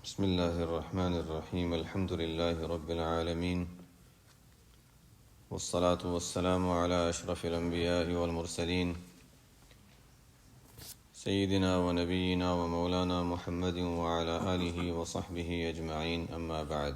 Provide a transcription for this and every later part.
بسم الله الرحمن الرحيم. الحمد لله رب العالمين، والصلاة والسلام على أشرف الأنبياء والمرسلين سيدنا ونبينا ومولانا محمد وعلى آله وصحبه أجمعين. أما بعد،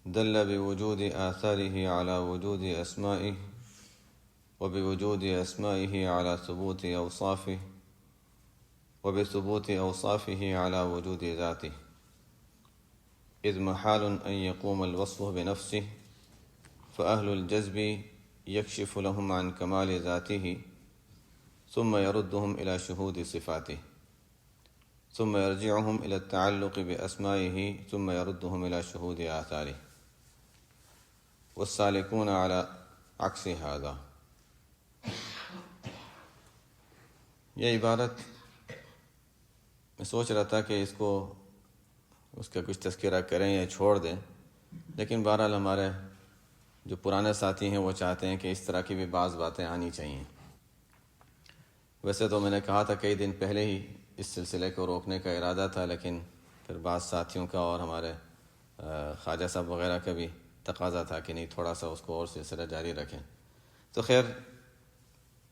دل بوجود آثاره على وجود أسمائه، وبوجود أسمائه على ثبوت أوصافه، وبثبوت أوصافه على وجود ذاته، إذ محال أن يقوم الوصف بنفسه، فأهل الجذب يكشف لهم عن كمال ذاته ثم يردهم إلى شهود صفاته، ثم يرجعهم إلى التعلق بأسمائه ثم يردهم إلى شهود آثاره، والسالكون على عكس هذا. یہ عبارت میں سوچ رہا تھا کہ اس کا کچھ تذکرہ کریں یا چھوڑ دیں، لیکن بہرحال ہمارے جو پرانے ساتھی ہیں وہ چاہتے ہیں کہ اس طرح کی بھی بعض باتیں آنی چاہیے. ویسے تو میں نے کہا تھا کئی دن پہلے ہی اس سلسلے کو روکنے کا ارادہ تھا، لیکن پھر بعض ساتھیوں کا اور ہمارے خواجہ صاحب وغیرہ کا بھی تقاضا تھا کہ نہیں، تھوڑا سا اس کو اور سلسلہ جاری رکھیں. تو خیر،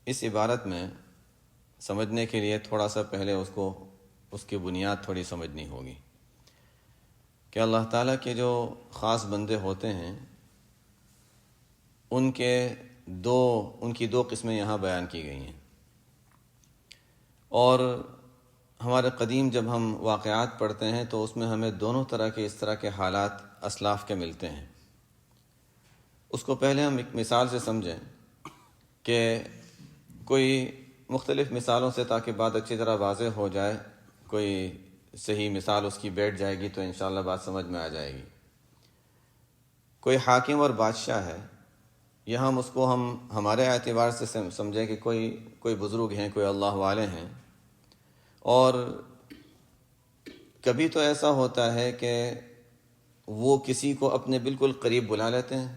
اس عبارت میں سمجھنے کے لیے تھوڑا سا پہلے اس کی بنیاد تھوڑی سمجھنی ہوگی کہ اللہ تعالیٰ کے جو خاص بندے ہوتے ہیں ان کی دو قسمیں یہاں بیان کی گئی ہیں. اور ہمارے قدیم جب ہم واقعات پڑھتے ہیں تو اس میں ہمیں دونوں طرح کے اس طرح کے حالات اسلاف کے ملتے ہیں. اس کو پہلے ہم ایک مثال سے سمجھیں کہ کوئی مختلف مثالوں سے، تاکہ بات اچھی طرح واضح ہو جائے، کوئی صحیح مثال اس کی بیٹھ جائے گی تو انشاءاللہ بات سمجھ میں آ جائے گی. کوئی حاکم اور بادشاہ ہے، یہاں ہم اس کو ہمارے اعتبار سے سمجھیں کہ کوئی بزرگ ہیں، کوئی اللہ والے ہیں. اور کبھی تو ایسا ہوتا ہے کہ وہ کسی کو اپنے بالکل قریب بلا لیتے ہیں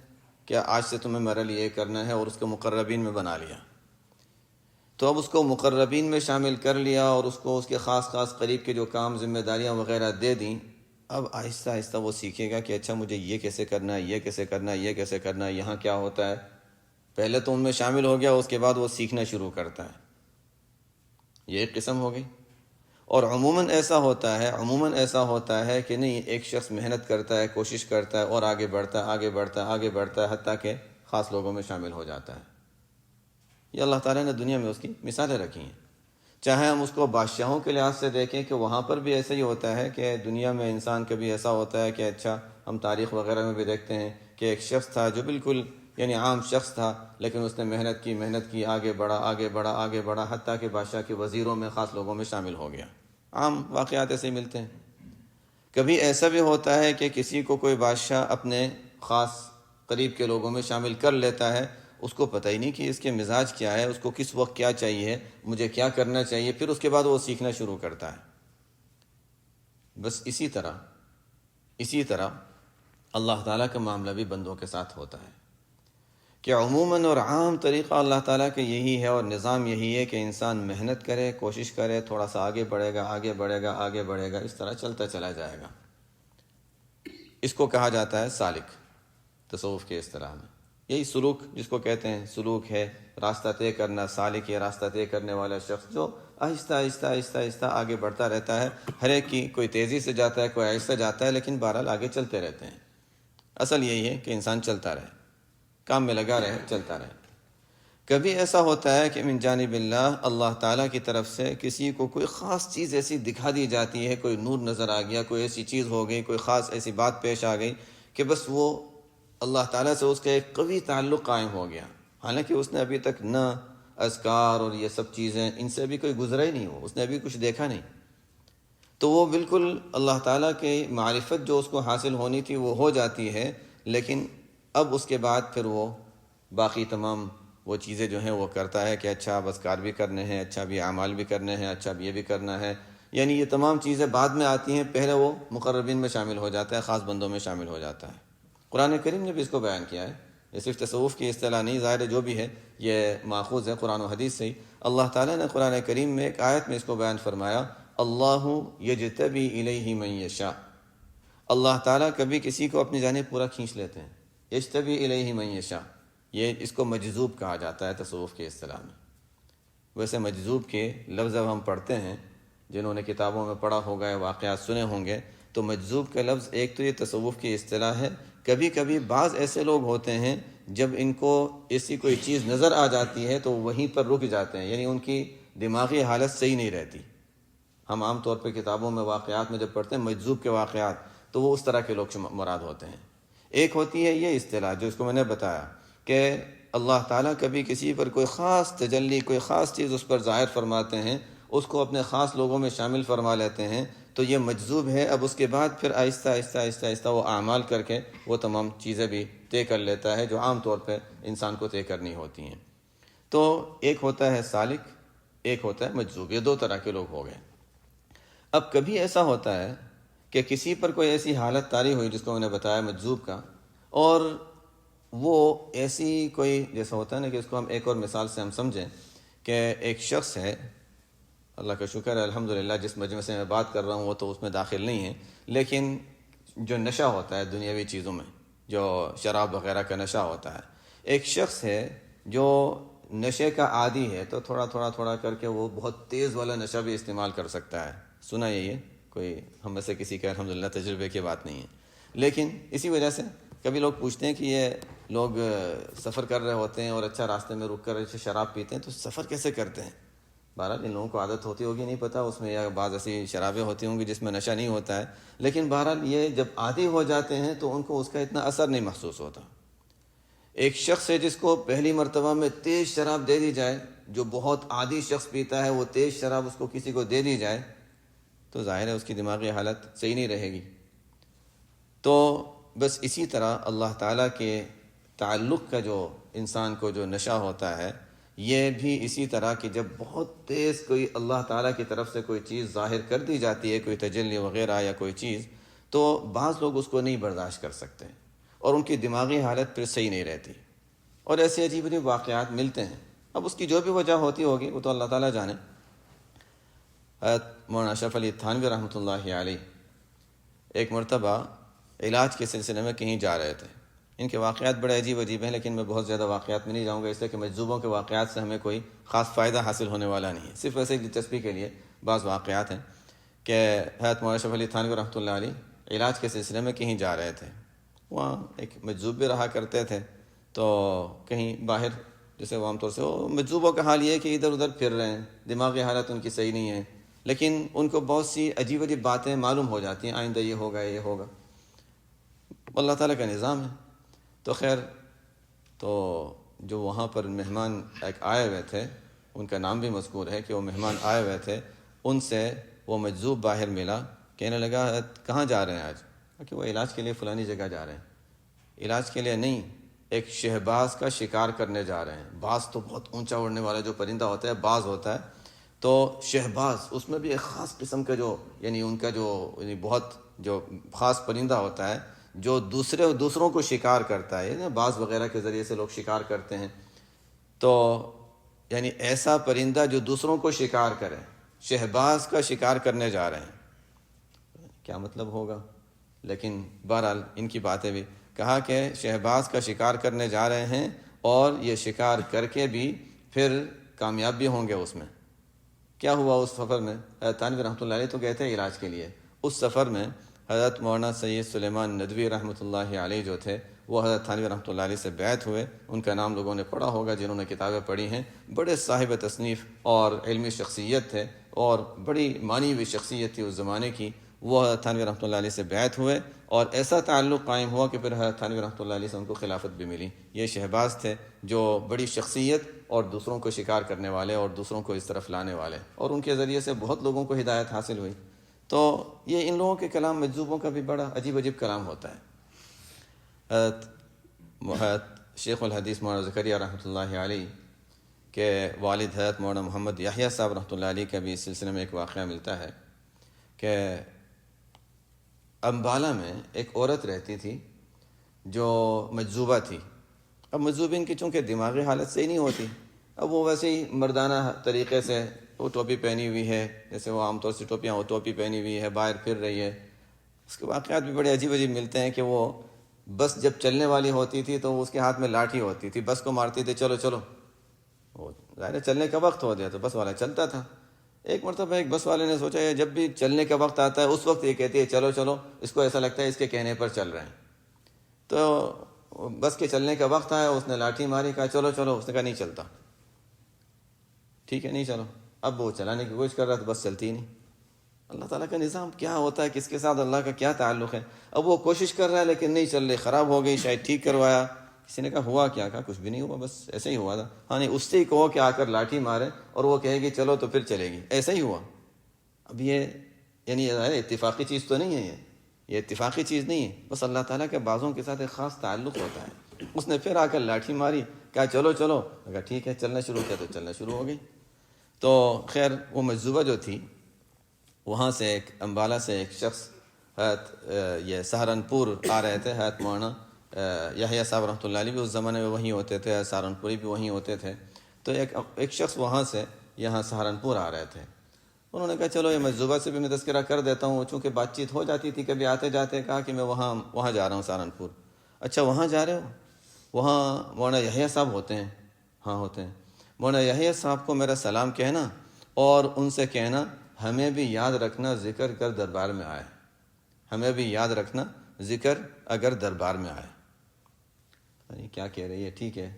کہ آج سے تمہیں میرے لیے یہ کرنا ہے، اور اس کو مقربین میں بنا لیا. تو اب اس کو مقربین میں شامل کر لیا اور اس کو اس کے خاص قریب کے جو کام، ذمہ داریاں وغیرہ دے دیں. اب آہستہ آہستہ وہ سیکھے گا کہ اچھا مجھے یہ کیسے کرنا ہے، یہ کیسے کرنا ہے، یہ کیسے کرنا ہے، یہاں کیا ہوتا ہے. پہلے تو ان میں شامل ہو گیا، اس کے بعد وہ سیکھنا شروع کرتا ہے. یہ ایک قسم ہو گئی. اور عموماً ایسا ہوتا ہے کہ نہیں، ایک شخص محنت کرتا ہے، کوشش کرتا ہے اور آگے بڑھتا ہے حتیٰ کہ خاص لوگوں میں شامل ہو جاتا ہے. یہ اللہ تعالیٰ نے دنیا میں اس کی مثالیں رکھی ہیں. چاہے ہم اس کو بادشاہوں کے لحاظ سے دیکھیں کہ وہاں پر بھی ایسا ہی ہوتا ہے کہ دنیا میں انسان کبھی ایسا ہوتا ہے کہ اچھا، ہم تاریخ وغیرہ میں بھی دیکھتے ہیں کہ ایک شخص تھا جو بالکل عام شخص تھا، لیکن اس نے محنت کی، آگے بڑھا حتیٰ کہ بادشاہ کے وزیروں میں، خاص لوگوں میں شامل ہو گیا. عام واقعات ایسے ہی ملتے ہیں. کبھی ایسا بھی ہوتا ہے کہ کسی کو کوئی بادشاہ اپنے خاص قریب کے لوگوں میں شامل کر لیتا ہے، اس کو پتہ ہی نہیں کہ اس کے مزاج کیا ہے، اس کو کس وقت کیا چاہیے، مجھے کیا کرنا چاہیے. پھر اس کے بعد وہ سیکھنا شروع کرتا ہے. بس اسی طرح اللہ تعالیٰ کا معاملہ بھی بندوں کے ساتھ ہوتا ہے کہ عموماً اور عام طریقہ اللہ تعالیٰ کا یہی ہے، اور نظام یہی ہے کہ انسان محنت کرے، کوشش کرے، تھوڑا سا آگے بڑھے گا، اس طرح چلتا چلا جائے گا. اس کو کہا جاتا ہے سالک. تصوف کے اصطلاح میں یہی سلوک، جس کو کہتے ہیں سلوک، ہے راستہ طے کرنا. سالک یہ راستہ طے کرنے والا شخص جو آہستہ آگے بڑھتا رہتا ہے. ہر ایک کی کوئی تیزی سے جاتا ہے، کوئی آہستہ جاتا ہے، لیکن بہرحال آگے چلتے رہتے ہیں. اصل یہی ہے کہ انسان چلتا رہے، کام میں لگا رہے، چلتا رہے. کبھی ایسا ہوتا ہے کہ من جانب اللہ تعالیٰ کی طرف سے کسی کو کوئی خاص چیز ایسی دکھا دی جاتی ہے، کوئی نور نظر آ گیا، کوئی ایسی چیز ہو گئی، کوئی خاص ایسی بات پیش آ گئی کہ بس وہ اللہ تعالیٰ سے اس کا ایک قوی تعلق قائم ہو گیا. حالانکہ اس نے ابھی تک نہ اذکار اور یہ سب چیزیں، ان سے ابھی کوئی گزرا ہی نہیں، اس نے ابھی کچھ دیکھا نہیں. تو وہ بالکل اللہ تعالیٰ کی معرفت جو اس کو حاصل ہونی تھی وہ ہو جاتی ہے. لیکن اب اس کے بعد پھر وہ باقی تمام وہ چیزیں جو ہیں وہ کرتا ہے کہ اچھا اب اذکار بھی کرنے ہیں، اچھا بھی اعمال بھی کرنے ہیں، اچھا بھی یہ بھی کرنا ہے. یہ تمام چیزیں بعد میں آتی ہیں. پہلے وہ مقربین میں شامل ہو جاتا ہے، خاص بندوں میں شامل ہو جاتا ہے. قرآن کریم نے بھی اس کو بیان کیا ہے. یہ صرف تصوف کی اصطلاح نہیں، ظاہر ہے جو بھی ہے یہ ماخوذ ہے قرآن و حدیث سے ہی. اللہ تعالیٰ نے قرآن کریم میں ایک آیت میں اس کو بیان فرمایا، اللہ یجتبی الیہ من یشاء. اللہ تعالیٰ کبھی کسی کو اپنی جانب پورا کھینچ لیتے ہیں. یجتبی الیہ من یشاء، یہ اس کو مجذوب کہا جاتا ہے تصوف کی اصطلاح میں. ویسے مجذوب کے لفظ اب ہم پڑھتے ہیں، جنہوں نے کتابوں میں پڑھا ہوگا یا واقعات سنے ہوں گے، تو مجذوب کا لفظ ایک تو یہ تصوف کی اصطلاح ہے. کبھی کبھی بعض ایسے لوگ ہوتے ہیں جب ان کو ایسی کوئی چیز نظر آ جاتی ہے تو وہیں پر رک جاتے ہیں، یعنی ان کی دماغی حالت صحیح نہیں رہتی. ہم عام طور پہ کتابوں میں واقعات میں جب پڑھتے ہیں مجذوب کے واقعات، تو وہ اس طرح کے لوگ مراد ہوتے ہیں. ایک ہوتی ہے یہ اصطلاح جو اس کو میں نے بتایا کہ اللہ تعالیٰ کبھی کسی پر کوئی خاص تجلی، کوئی خاص چیز اس پر ظاہر فرماتے ہیں، اس کو اپنے خاص لوگوں میں شامل فرما لیتے ہیں، تو یہ مجذوب ہے. اب اس کے بعد پھر آہستہ آہستہ آہستہ آہستہ وہ اعمال کر کے وہ تمام چیزیں بھی طے کر لیتا ہے جو عام طور پہ انسان کو طے کرنی ہوتی ہیں. تو ایک ہوتا ہے سالک، ایک ہوتا ہے مجذوب. یہ دو طرح کے لوگ ہو گئے. اب کبھی ایسا ہوتا ہے کہ کسی پر کوئی ایسی حالت طاری ہوئی جس کو میں نے بتایا مجذوب کا، اور وہ ایسی کوئی، جیسا ہوتا ہے نا کہ اس کو ہم ایک اور مثال سے ہم سمجھیں کہ ایک شخص ہے، اللہ کا شکر ہے الحمدللہ جس مجمع سے میں بات کر رہا ہوں وہ تو اس میں داخل نہیں ہے، لیکن جو نشہ ہوتا ہے دنیاوی چیزوں میں، جو شراب وغیرہ کا نشہ ہوتا ہے، ایک شخص ہے جو نشے کا عادی ہے تو تھوڑا تھوڑا تھوڑا کر کے وہ بہت تیز والا نشہ بھی استعمال کر سکتا ہے. سنا یہ کوئی ہم میں سے کسی کا الحمدللہ تجربے کی بات نہیں ہے، لیکن اسی وجہ سے کبھی لوگ پوچھتے ہیں کہ یہ لوگ سفر کر رہے ہوتے ہیں اور اچھا راستے میں رک کر ایسے شراب پیتے ہیں تو سفر کیسے کرتے ہیں؟ بہرحال ان لوگوں کو عادت ہوتی ہوگی نہیں پتہ اس میں، یا بعض ایسی شرابیں ہوتی ہوں گی جس میں نشہ نہیں ہوتا ہے، لیکن بہرحال یہ جب عادی ہو جاتے ہیں تو ان کو اس کا اتنا اثر نہیں محسوس ہوتا. ایک شخص ہے جس کو پہلی مرتبہ میں تیز شراب دے دی جائے، جو بہت عادی شخص پیتا ہے وہ تیز شراب اس کو کسی کو دے دی جائے تو ظاہر ہے اس کی دماغی حالت صحیح نہیں رہے گی. تو بس اسی طرح اللہ تعالیٰ کے تعلق کا جو انسان کو جو نشہ ہوتا ہے، یہ بھی اسی طرح کہ جب بہت تیز کوئی اللہ تعالیٰ کی طرف سے کوئی چیز ظاہر کر دی جاتی ہے، کوئی تجلی وغیرہ یا کوئی چیز، تو بعض لوگ اس کو نہیں برداشت کر سکتے اور ان کی دماغی حالت پھر صحیح نہیں رہتی، اور ایسے عجیب عجیب واقعات ملتے ہیں. اب اس کی جو بھی وجہ ہوتی ہوگی وہ تو اللہ تعالیٰ جانے. مولانا اشرف علی تھانوی رحمۃ اللہ علیہ ایک مرتبہ علاج کے سلسلے میں کہیں جا رہے تھے. ان کے واقعات بڑے عجیب عجیب ہیں، لیکن میں بہت زیادہ واقعات میں نہیں جاؤں گا، اس لیے کہ مجذوبوں کے واقعات سے ہمیں کوئی خاص فائدہ حاصل ہونے والا نہیں ہے. صرف ایسے دلچسپی کے لیے بعض واقعات ہیں کہ حضرت مولانا اشرف علی تھانوی رحمۃ اللہ علیہ علاج کے سلسلے میں کہیں جا رہے تھے. وہاں ایک مجذوب بھی رہا کرتے تھے، تو کہیں باہر جیسے وہ عام طور سے وہ مجذوبوں کا حال یہ ہے کہ ادھر ادھر پھر رہے ہیں، دماغی حالت ان کی صحیح نہیں ہے، لیکن ان کو بہت سی عجیب عجیب باتیں معلوم ہو جاتی ہیں، آئندہ یہ ہوگا یہ ہوگا. اللہ تعالیٰ کا نظام ہے. تو خیر، تو جو وہاں پر مہمان ایک آئے ہوئے تھے، ان کا نام بھی مذکور ہے کہ وہ مہمان آئے ہوئے تھے، ان سے وہ مجذوب باہر ملا، کہنے لگا کہاں جا رہے ہیں آج؟ کہ وہ علاج کے لیے فلانی جگہ جا رہے ہیں. علاج کے لیے نہیں، ایک شہباز کا شکار کرنے جا رہے ہیں. باز تو بہت اونچا اڑنے والا جو پرندہ ہوتا ہے باز ہوتا ہے، تو شہباز اس میں بھی ایک خاص قسم کا جو یعنی ان کا جو یعنی بہت جو خاص پرندہ ہوتا ہے جو دوسروں کو شکار کرتا ہے، یعنی باز وغیرہ کے ذریعے سے لوگ شکار کرتے ہیں، تو یعنی ایسا پرندہ جو دوسروں کو شکار کرے، شہباز کا شکار کرنے جا رہے ہیں. کیا مطلب ہوگا؟ لیکن بہرحال ان کی باتیں بھی کہا کہ شہباز کا شکار کرنے جا رہے ہیں اور یہ شکار کر کے بھی پھر کامیاب بھی ہوں گے اس میں. کیا ہوا اس سفر میں؟ حضرت تھانوی رحمۃ اللہ علیہ تو گئے تھے علاج کے لیے. اس سفر میں حضرت مولانا سید سلیمان ندوی رحمۃ اللہ علیہ جو تھے وہ حضرت تھانوی رحمۃ اللہ علیہ سے بیعت ہوئے. ان کا نام لوگوں نے پڑھا ہوگا جنہوں نے کتابیں پڑھی ہیں. بڑے صاحب تصنیف اور علمی شخصیت تھے اور بڑی مانی ہوئی شخصیت تھی اس زمانے کی. وہ حضرت تھانوی رحمۃ اللہ علیہ سے بیعت ہوئے اور ایسا تعلق قائم ہوا کہ پھر حضرت تھانوی رحمۃ اللہ علیہ سے ان کو خلافت بھی ملی. یہ شہباز تھے جو بڑی شخصیت اور دوسروں کو شکار کرنے والے اور دوسروں کو اس طرف لانے والے، اور ان کے ذریعے سے بہت لوگوں کو ہدایت حاصل ہوئی. تو یہ ان لوگوں کے کلام مجذوبوں کا بھی بڑا عجیب عجیب کلام ہوتا ہے. حضرت شیخ الحدیث مولانا زکریا رحمۃ اللہ علیہ کے والد حضرت مولانا محمد یحییٰ صاحب رحمۃ اللہ علیہ کا بھی اس سلسلے میں ایک واقعہ ملتا ہے کہ امبالہ میں ایک عورت رہتی تھی جو مجذوبہ تھی. اب مجذوبین کی چونکہ دماغی حالت صحیح نہیں ہوتی، اب وہ ویسے ہی مردانہ طریقے سے وہ ٹوپی پہنی ہوئی ہے، جیسے وہ عام طور سے ٹوپیاں، وہ ٹوپی پہنی ہوئی ہے، باہر پھر رہی ہے. اس کے واقعات بھی بڑے عجیب عجیب ملتے ہیں کہ وہ بس جب چلنے والی ہوتی تھی تو اس کے ہاتھ میں لاٹھی ہوتی تھی، بس کو مارتی تھی، چلو چلو. وہ ظاہر چلنے کا وقت ہو گیا تو بس والا چلتا تھا. ایک مرتبہ ایک بس والے نے سوچا یہ جب بھی چلنے کا وقت آتا ہے اس وقت یہ کہتی ہے چلو چلو، اس کو ایسا لگتا ہے اس کے کہنے پر چل رہے ہیں. تو بس کے چلنے کا وقت آیا، اس نے لاٹھی ماری، کہا چلو چلو، اس نے کہا نہیں چلتا. ٹھیک ہے نہیں چلو. اب وہ چلانے کی کوشش کر رہا تو بس چلتی ہی نہیں. اللہ تعالیٰ کا نظام کیا ہوتا ہے، کس کے ساتھ اللہ کا کیا تعلق ہے. اب وہ کوشش کر رہا ہے لیکن نہیں چل رہی، خراب ہو گئی، شاید ٹھیک کروایا. کسی نے کہا ہوا کیا؟ کہا کچھ بھی نہیں ہوا، بس ایسے ہی ہوا تھا. ہاں نہیں، اس سے ہی کہو کہ آ کر لاٹھی مارے اور وہ کہے گی چلو تو پھر چلے گی، ایسا ہی ہوا. اب یہ یعنی اتفاقی چیز تو نہیں ہے، یہ اتفاقی چیز نہیں ہے. بس اللہ تعالیٰ کے بعضوں کے ساتھ ایک خاص تعلق ہوتا ہے. اس نے پھر آ کر لاٹھی ماری، کہا چلو چلو، کہا ٹھیک ہے، چلنا شروع کیا تو چلنا شروع ہو گئی. تو خیر وہ مجذوبہ جو تھی، وہاں سے ایک امبالہ سے ایک شخص یہ سہارنپور آ رہے تھے. حضرت مولانا یحییٰ صاحب رحمۃ اللہ علیہ بھی اس زمانے میں وہیں ہوتے تھے، سہارنپوری بھی وہیں ہوتے تھے. تو ایک شخص وہاں سے یہاں سہارنپور آ رہے تھے. انہوں نے کہا چلو یہ مجذوبہ سے بھی میں تذکرہ کر دیتا ہوں، چونکہ بات چیت ہو جاتی تھی کبھی آتے جاتے. کہا کہ میں وہاں جا رہا ہوں سہارنپور. اچھا وہاں جا رہے ہو؟ وہاں مولانا یحییٰ صاحب ہوتے ہیں؟ ہاں ہوتے ہیں. مولانا یحییٰ صاحب کو میرا سلام کہنا اور ان سے کہنا ہمیں بھی یاد رکھنا ذکر کر دربار میں آئے. ہمیں بھی یاد رکھنا ذکر اگر دربار میں آئے. یعنی کیا کہہ رہی ہے؟ ٹھیک ہے.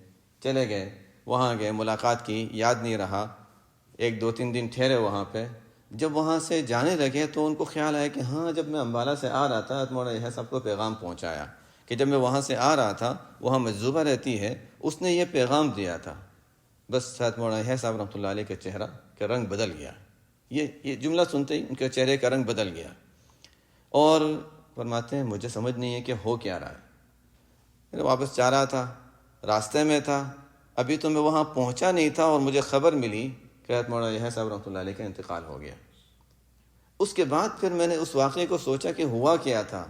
چلے گئے، وہاں گئے، ملاقات کی، یاد نہیں رہا. ایک دو تین دن ٹھہرے وہاں پہ. جب وہاں سے جانے لگے تو ان کو خیال آیا کہ ہاں جب میں امبالہ سے آ رہا تھا مولانا یحییٰ صاحب کو پیغام پہنچایا کہ جب میں وہاں سے آ رہا تھا وہاں مجذوبہ رہتی ہے، اس نے یہ پیغام دیا تھا. بس حضرت مولانا یحییٰ صاحب رحمۃ اللہ علیہ کے چہرہ کا رنگ بدل گیا. یہ جملہ سنتے ہی ان کے چہرے کا رنگ بدل گیا اور فرماتے ہیں مجھے سمجھ نہیں ہے کہ ہو کیا رہا ہے. میں واپس جا رہا تھا، راستے میں تھا، ابھی تو میں وہاں پہنچا نہیں تھا اور مجھے خبر ملی کہ حضرت مولانا یحییٰ صاحب رحمۃ اللہ علیہ کا انتقال ہو گیا. اس کے بعد پھر میں نے اس واقعے کو سوچا کہ ہوا کیا تھا.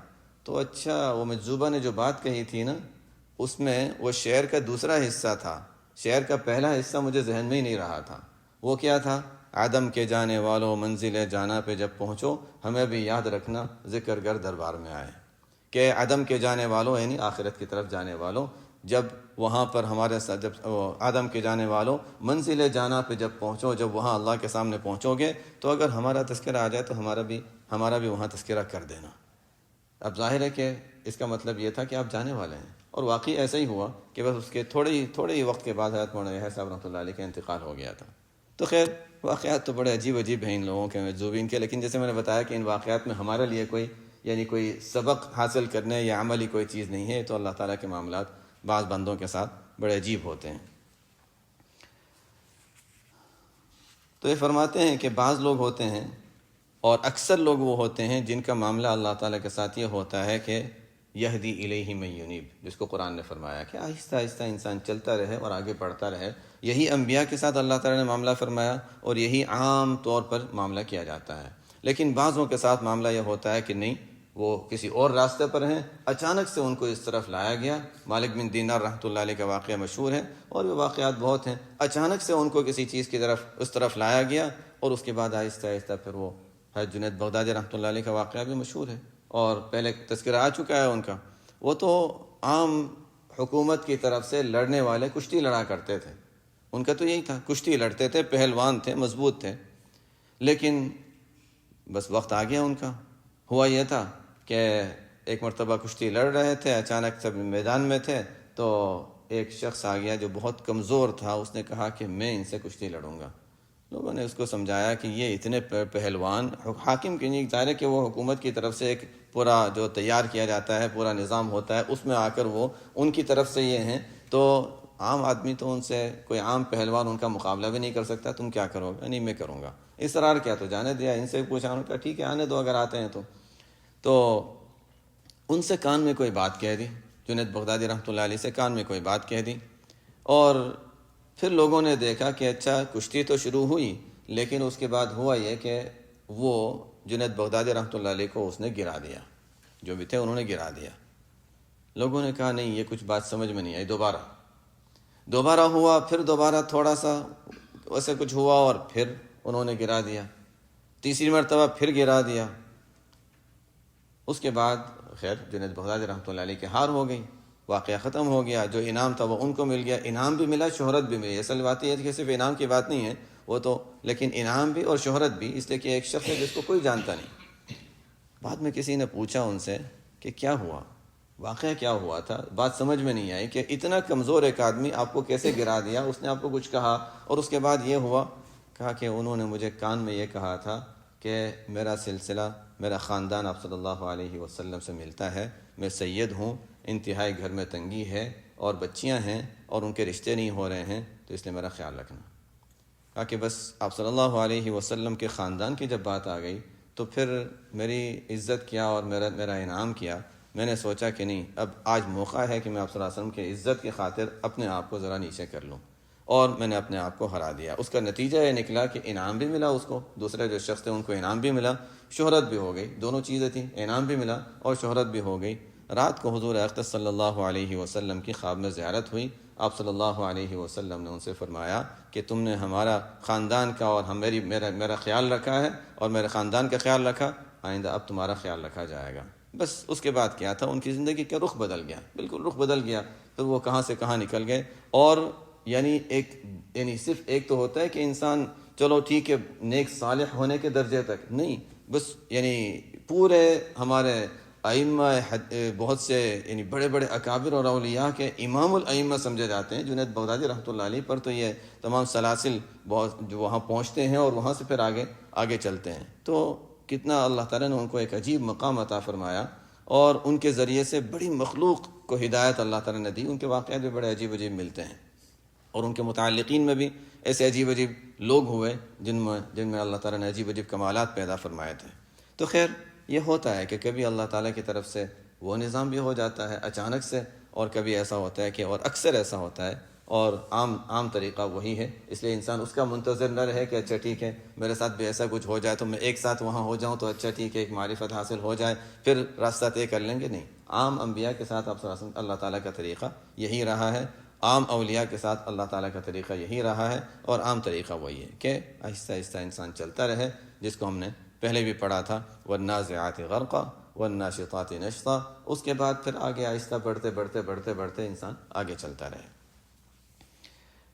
تو اچھا وہ مجذوبہ نے جو بات کہی تھی نا، اس میں وہ شعر کا دوسرا حصہ تھا. شعر کا پہلا حصہ مجھے ذہن میں ہی نہیں رہا تھا. وہ کیا تھا؟ عدم کے جانے والوں منزل جانا پہ جب پہنچو ہمیں بھی یاد رکھنا ذکر گر دربار میں آئے. کہ عدم کے جانے والوں یعنی آخرت کی طرف جانے والوں، جب وہاں پر ہمارے ساتھ جب آدم کے جانے والوں منزل جانا پہ جب پہنچو، جب وہاں اللہ کے سامنے پہنچو گے تو اگر ہمارا تذکرہ آ جائے تو ہمارا بھی وہاں تذکرہ کر دینا. اب ظاہر ہے کہ اس کا مطلب یہ تھا کہ آپ جانے والے ہیں، اور واقعی ایسا ہی ہوا کہ بس اس کے تھوڑے ہی وقت کے بعد حضرت مولانا یحییٰ صاحب رحمۃ اللہ علیہ کا انتقال ہو گیا تھا. تو خیر واقعات تو بڑے عجیب عجیب ہیں ان لوگوں کے، مجذوبین کے. لیکن جیسے میں نے بتایا کہ ان واقعات میں ہمارے لیے کوئی سبق حاصل کرنے یا عملی کوئی چیز نہیں ہے. تو اللہ تعالیٰ کے معاملات بعض بندوں کے ساتھ بڑے عجیب ہوتے ہیں. تو یہ فرماتے ہیں کہ بعض لوگ ہوتے ہیں اور اکثر لوگ وہ ہوتے ہیں جن کا معاملہ اللہ تعالیٰ کے ساتھ یہ ہوتا ہے کہ یہدی الیہ من ینیب، جس کو قرآن نے فرمایا کہ آہستہ آہستہ انسان چلتا رہے اور آگے بڑھتا رہے. یہی انبیاء کے ساتھ اللہ تعالیٰ نے معاملہ فرمایا اور یہی عام طور پر معاملہ کیا جاتا ہے. لیکن بعضوں کے ساتھ معاملہ یہ ہوتا ہے کہ نہیں، وہ کسی اور راستے پر ہیں، اچانک سے ان کو اس طرف لایا گیا. مالک بن دینار رحمۃ اللہ علیہ کا واقعہ مشہور ہے، اور بھی واقعات بہت ہیں. اچانک سے ان کو کسی چیز کی طرف اس طرف لایا گیا اور اس کے بعد آہستہ آہستہ پھر وہ حضرت جنید بغدادی رحمۃ اللہ علیہ کا واقعہ بھی مشہور ہے اور پہلے تذکرہ آ چکا ہے ان کا. وہ تو عام حکومت کی طرف سے لڑنے والے کشتی لڑا کرتے تھے. ان کا تو یہی تھا، کشتی لڑتے تھے، پہلوان تھے، مضبوط تھے. لیکن بس وقت آ گیا ان کا. ہوا یہ تھا کہ ایک مرتبہ کشتی لڑ رہے تھے، اچانک سب میدان میں تھے تو ایک شخص آ گیا جو بہت کمزور تھا. اس نے کہا کہ میں ان سے کشتی لڑوں گا. لوگوں نے اس کو سمجھایا کہ یہ اتنے پہلوان، حاکم کی نہیں، ظاہر ہے کہ وہ حکومت کی طرف سے ایک پورا جو تیار کیا جاتا ہے، پورا نظام ہوتا ہے، اس میں آ کر وہ ان کی طرف سے یہ ہیں. تو عام آدمی تو ان سے، کوئی عام پہلوان ان کا مقابلہ بھی نہیں کر سکتا. تم کیا کرو گے؟ نہیں میں کروں گا. اصرار کیا تو جانے دیا. ان سے پوچھا، انہوں نے کہا ٹھیک ہے آنے دو اگر آتے ہیں تو ان سے کان میں کوئی بات کہہ دی. جنید بغدادی رحمۃ اللہ علیہ سے کان میں کوئی بات کہہ دی. اور پھر لوگوں نے دیکھا کہ اچھا کشتی تو شروع ہوئی، لیکن اس کے بعد ہوا یہ کہ وہ جنید بغدادی رحمۃ اللہ علیہ کو اس نے گرا دیا. جو بھی تھے انہوں نے گرا دیا. لوگوں نے کہا نہیں، یہ کچھ بات سمجھ میں نہیں آئی، دوبارہ ہوا، پھر دوبارہ تھوڑا سا ویسے کچھ ہوا اور پھر انہوں نے گرا دیا، تیسری مرتبہ پھر گرا دیا۔ اس کے بعد خیر جنید بغدادی رحمۃ اللہ علیہ کی ہار ہو گئی، واقعہ ختم ہو گیا، جو انعام تھا وہ ان کو مل گیا، انعام بھی ملا، شہرت بھی ملی۔ اصل بات یہ ہے کہ صرف انعام کی بات نہیں ہے وہ تو، لیکن انعام بھی اور شہرت بھی، اس لیے کہ ایک شخص ہے جس کو کوئی جانتا نہیں۔ بعد میں کسی نے پوچھا ان سے کہ کیا ہوا، واقعہ کیا ہوا تھا، بات سمجھ میں نہیں آئی کہ اتنا کمزور ایک آدمی آپ کو کیسے گرا دیا، اس نے آپ کو کچھ کہا اور اس کے بعد یہ ہوا؟ کہا کہ انہوں نے مجھے کان میں یہ کہا تھا کہ میرا سلسلہ، میرا خاندان آپ صلی اللہ علیہ وسلم سے ملتا ہے، میں سید ہوں، انتہائی گھر میں تنگی ہے اور بچیاں ہیں اور ان کے رشتے نہیں ہو رہے ہیں، تو اس لیے میرا خیال رکھنا۔ کہا کہ بس آپ صلی اللہ علیہ وسلم کے خاندان کی جب بات آ گئی تو پھر میری عزت کیا اور میرا انعام کیا، میں نے سوچا کہ نہیں، اب آج موقع ہے کہ میں آپ صلی اللہ علیہ وسلم کی عزت کی خاطر اپنے آپ کو ذرا نیچے کر لوں، اور میں نے اپنے آپ کو ہرا دیا۔ اس کا نتیجہ یہ نکلا کہ انعام بھی ملا اس کو، دوسرے جو شخص تھے ان کو انعام بھی ملا، شہرت بھی ہو گئی، دونوں چیزیں تھیں، انعام بھی ملا اور شہرت بھی ہو گئی۔ رات کو حضور اقدس صلی اللہ علیہ وسلم کی خواب میں زیارت ہوئی، آپ صلی اللہ علیہ وسلم نے ان سے فرمایا کہ تم نے ہمارا خاندان کا اور میرا خیال رکھا ہے اور میرے خاندان کا خیال رکھا، آئندہ اب تمہارا خیال رکھا جائے گا۔ بس اس کے بعد کیا تھا، ان کی زندگی کا رخ بدل گیا، بالکل رخ بدل گیا، پھر وہ کہاں سے کہاں نکل گئے۔ اور یعنی صرف ایک تو ہوتا ہے کہ انسان چلو ٹھیک ہے نیک صالح ہونے کے درجے تک نہیں، بس یعنی پورے ہمارے ائمہ بہت سے یعنی بڑے بڑے اکابر اور اولیاء کے امام الائمہ سمجھے جاتے ہیں جنید بغدادی رحمۃ اللہ علیہ پر، تو یہ تمام سلاسل بہت جو وہاں پہنچتے ہیں اور وہاں سے پھر آگے چلتے ہیں۔ تو کتنا اللہ تعالیٰ نے ان کو ایک عجیب مقام عطا فرمایا اور ان کے ذریعے سے بڑی مخلوق کو ہدایت اللہ تعالیٰ نے دی۔ ان کے واقعات بھی بڑے عجیب ملتے ہیں اور ان کے متعلقین میں بھی ایسے عجیب لوگ ہوئے جن میں اللہ تعالیٰ نے عجیب کمالات پیدا فرمائے تھے۔ تو خیر یہ ہوتا ہے کہ کبھی اللہ تعالیٰ کی طرف سے وہ نظام بھی ہو جاتا ہے اچانک سے، اور کبھی ایسا ہوتا ہے کہ اور اکثر ایسا ہوتا ہے، اور عام طریقہ وہی ہے۔ اس لیے انسان اس کا منتظر نہ رہے کہ اچھا ٹھیک ہے میرے ساتھ بھی ایسا کچھ ہو جائے تو میں ایک ساتھ وہاں ہو جاؤں تو اچھا ٹھیک ہے ایک معرفت حاصل ہو جائے پھر راستہ طے کر لیں گے، نہیں۔ عام انبیاء کے ساتھ آپ اللہ تعالیٰ کا طریقہ یہی رہا ہے، عام اولیاء کے ساتھ اللہ تعالیٰ کا طریقہ یہی رہا ہے، اور عام طریقہ وہی ہے کہ آہستہ آہستہ انسان چلتا رہے، جس کو ہم نے پہلے بھی پڑھا تھا والنازعات غرقا والناشطات نشطا۔ اس کے بعد پھر آگے آہستہ بڑھتے انسان آگے چلتا رہے۔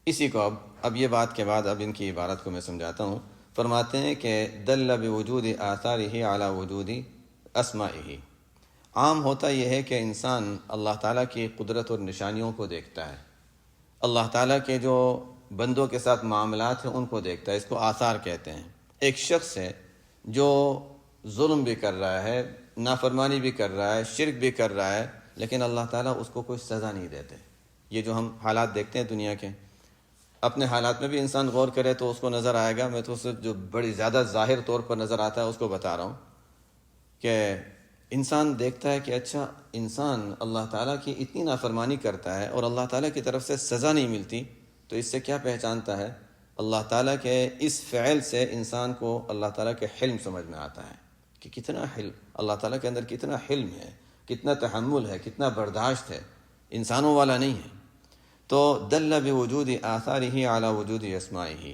اسی کو اب یہ بات کے بعد اب ان کی عبارت کو میں سمجھاتا ہوں۔ فرماتے ہیں کہ دل بوجود آثارہ علی وجود اسمائہ۔ عام ہوتا یہ ہے کہ انسان اللہ تعالیٰ کی قدرت اور نشانیوں کو دیکھتا ہے، اللہ تعالیٰ کے جو بندوں کے ساتھ معاملات ہیں ان کو دیکھتا ہے، اس کو آثار کہتے ہیں۔ ایک شخص ہے جو ظلم بھی کر رہا ہے، نافرمانی بھی کر رہا ہے، شرک بھی کر رہا ہے، لیکن اللہ تعالیٰ اس کو کوئی سزا نہیں دیتے۔ یہ جو ہم حالات دیکھتے ہیں دنیا کے، اپنے حالات میں بھی انسان غور کرے تو اس کو نظر آئے گا، میں تو اسے جو بڑی زیادہ ظاہر طور پر نظر آتا ہے اس کو بتا رہا ہوں، کہ انسان دیکھتا ہے کہ اچھا انسان اللہ تعالیٰ کی اتنی نافرمانی کرتا ہے اور اللہ تعالیٰ کی طرف سے سزا نہیں ملتی، تو اس سے کیا پہچانتا ہے؟ اللہ تعالیٰ کے اس فعل سے انسان کو اللہ تعالیٰ کے حلم سمجھ میں آتا ہے کہ کتنا حلم، اللہ تعالیٰ کے اندر کتنا حلم ہے، کتنا تحمل ہے، کتنا برداشت ہے، انسانوں والا نہیں ہے۔ تو دل بوجود آثارہ علی وجود اسمائہ،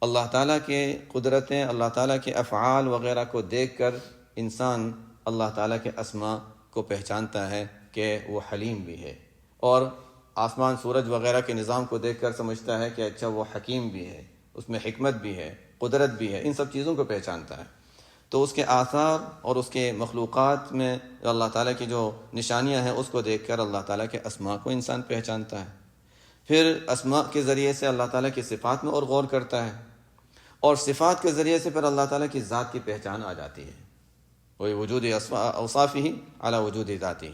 اللہ تعالیٰ کے قدرتیں، اللہ تعالیٰ کے افعال وغیرہ کو دیکھ کر انسان اللہ تعالیٰ کے اسماء کو پہچانتا ہے کہ وہ حلیم بھی ہے، اور آسمان سورج وغیرہ کے نظام کو دیکھ کر سمجھتا ہے کہ اچھا وہ حکیم بھی ہے، اس میں حکمت بھی ہے، قدرت بھی ہے، ان سب چیزوں کو پہچانتا ہے۔ تو اس کے آثار اور اس کے مخلوقات میں اللہ تعالیٰ کی جو نشانیاں ہیں اس کو دیکھ کر اللہ تعالیٰ کے اسماء کو انسان پہچانتا ہے، پھر اسماء کے ذریعے سے اللہ تعالیٰ کی صفات میں اور غور کرتا ہے، اور صفات کے ذریعے سے پھر اللہ تعالیٰ کی ذات کی پہچان آ جاتی ہے، وہی وجود اوصافہ علی وجود ذاتہ۔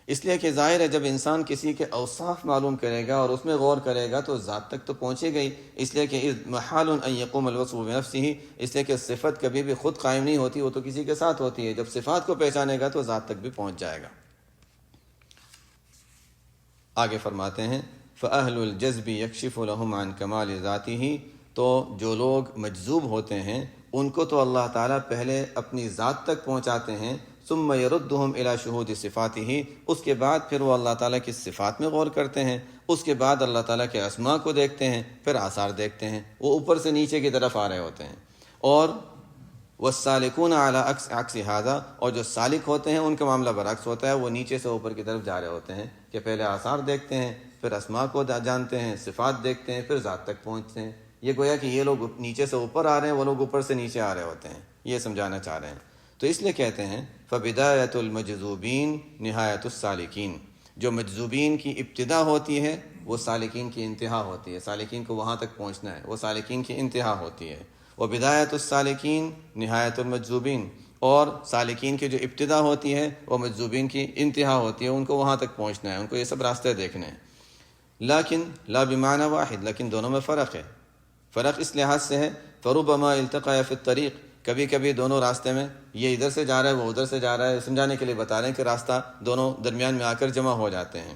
اس لیے کہ ظاہر ہے جب انسان کسی کے اوصاف معلوم کرے گا اور اس میں غور کرے گا تو ذات تک تو پہنچے گئی، اس لیے کہ محال ان یقوم الوصف بنفسہ، اس لیے کہ صفت کبھی بھی خود قائم نہیں ہوتی، وہ تو کسی کے ساتھ ہوتی ہے۔ جب صفات کو پہچانے گا تو ذات تک بھی پہنچ جائے گا۔ آگے فرماتے ہیں فَأَهْلُ الْجَذْبِ يَكْشِفُ لَهُمْ عَنْ كَمَالِ ذَاتِهِ، تو جو لوگ مجذوب ہوتے ہیں ان کو تو اللہ تعالیٰ پہلے اپنی ذات تک پہنچاتے ہیں، ثم يردهم الى شهود صفاته، اس کے بعد پھر وہ اللہ تعالیٰ کی صفات میں غور کرتے ہیں، اس کے بعد اللہ تعالیٰ کے اسماء کو دیکھتے ہیں، پھر آثار دیکھتے ہیں، وہ اوپر سے نیچے کی طرف آ رہے ہوتے ہیں۔ اور والسالکون علی عکس ھذا، اور جو سالک ہوتے ہیں ان کا معاملہ برعکس ہوتا ہے، وہ نیچے سے اوپر کی طرف جا رہے ہوتے ہیں کہ پہلے آثار دیکھتے ہیں، پھر اسماء کو جانتے ہیں، صفات دیکھتے ہیں، پھر ذات تک پہنچتے ہیں۔ یہ گویا کہ یہ لوگ نیچے سے اوپر آ رہے ہیں، وہ لوگ اوپر سے نیچے آ رہے ہوتے ہیں، یہ سمجھانا چاہ رہے ہیں۔ تو اس لیے کہتے ہیں فبدایۃ المجذوبین نہایت السالکین، جو مجذوبین کی ابتدا ہوتی ہے وہ سالکین کی انتہا ہوتی ہے، سالکین کو وہاں تک پہنچنا ہے، وہ سالکین کی انتہا ہوتی ہے۔ وبدایۃ السالکین نہایت المجذوبین، اور سالکین کی جو ابتدا ہوتی ہے وہ مجذوبین کی انتہا ہوتی ہے، ان کو وہاں تک پہنچنا ہے، ان کو یہ سب راستے دیکھنے ہیں۔ لیکن لا بمعنی واحد، لیکن دونوں میں فرق ہے۔ فرق اس لحاظ سے ہے فربما التقى فی الطریق، کبھی کبھی دونوں راستے میں، یہ ادھر سے جا رہا ہے وہ ادھر سے جا رہا ہے، سمجھانے کے لیے بتا رہے ہیں کہ راستہ دونوں درمیان میں آ کر جمع ہو جاتے ہیں۔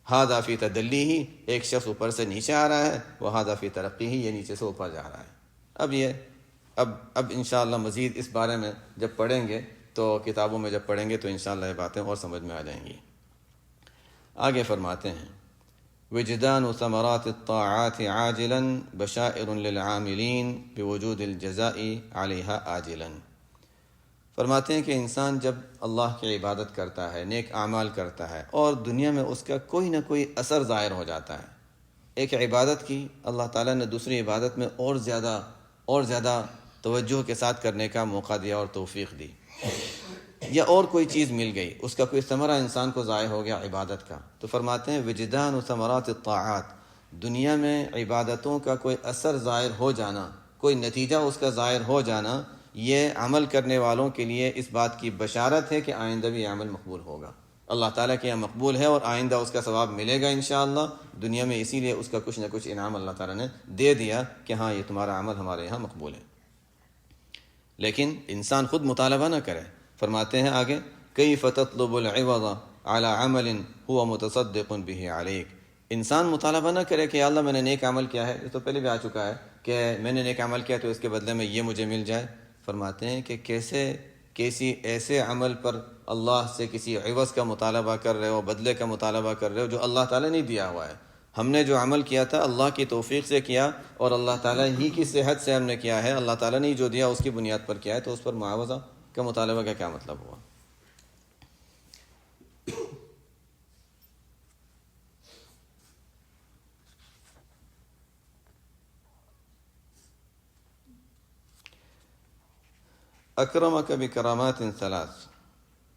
ھذا فی تدلیہ، ایک شخص اوپر سے نیچے آ رہا ہے، وھذا فی ترقیہ، یہ نیچے سے اوپر جا رہا ہے۔ اب انشاءاللہ مزید اس بارے میں جب پڑھیں گے تو کتابوں میں جب پڑھیں گے تو انشاءاللہ یہ باتیں اور سمجھ میں آ جائیں گی۔ آگے فرماتے ہیں وجدان ثمرات الطاعات عاجلا بشائر للعاملین بوجود الجزاء علیہا آجلا۔ فرماتے ہیں کہ انسان جب اللہ کی عبادت کرتا ہے، نیک اعمال کرتا ہے، اور دنیا میں اس کا کوئی نہ کوئی اثر ظاہر ہو جاتا ہے، ایک عبادت کی اللہ تعالیٰ نے دوسری عبادت میں اور زیادہ توجہ کے ساتھ کرنے کا موقع دیا اور توفیق دی، یا اور کوئی چیز مل گئی، اس کا کوئی ثمرہ انسان کو ظاہر ہو گیا عبادت کا، تو فرماتے ہیں وجدان ثمرات الطاعات، دنیا میں عبادتوں کا کوئی اثر ظاہر ہو جانا، کوئی نتیجہ اس کا ظاہر ہو جانا، یہ عمل کرنے والوں کے لیے اس بات کی بشارت ہے کہ آئندہ بھی یہ عمل مقبول ہوگا، اللہ تعالیٰ کے یہاں مقبول ہے اور آئندہ اس کا ثواب ملے گا انشاءاللہ دنیا میں، اسی لیے اس کا کچھ نہ کچھ انعام اللہ تعالیٰ نے دے دیا کہ ہاں یہ تمہارا عمل ہمارے یہاں مقبول ہے۔ لیکن انسان خود مطالبہ نہ کرے، فرماتے ہیں آگے کیف تطلب العوض علی عمل هو متصدق به علیک، انسان مطالبہ نہ کرے کہ اللہ میں نے نیک عمل کیا ہے، یہ تو پہلے بھی آ چکا ہے کہ میں نے نیک عمل کیا تو اس کے بدلے میں یہ مجھے مل جائے۔ فرماتے ہیں کہ کیسی ایسے عمل پر اللہ سے کسی عوض کا مطالبہ کر رہے ہو، بدلے کا مطالبہ کر رہے ہو جو اللہ تعالیٰ نے دیا ہوا ہے۔ ہم نے جو عمل کیا تھا اللہ کی توفیق سے کیا، اور اللہ تعالیٰ ہی کی صحت سے ہم نے کیا ہے، اللہ تعالیٰ نے جو دیا اس کی بنیاد پر کیا ہے، تو اس پر معاوضہ کا مطالبہ کا کیا مطلب ہوا؟ اکرمک بکرامات ثلاث،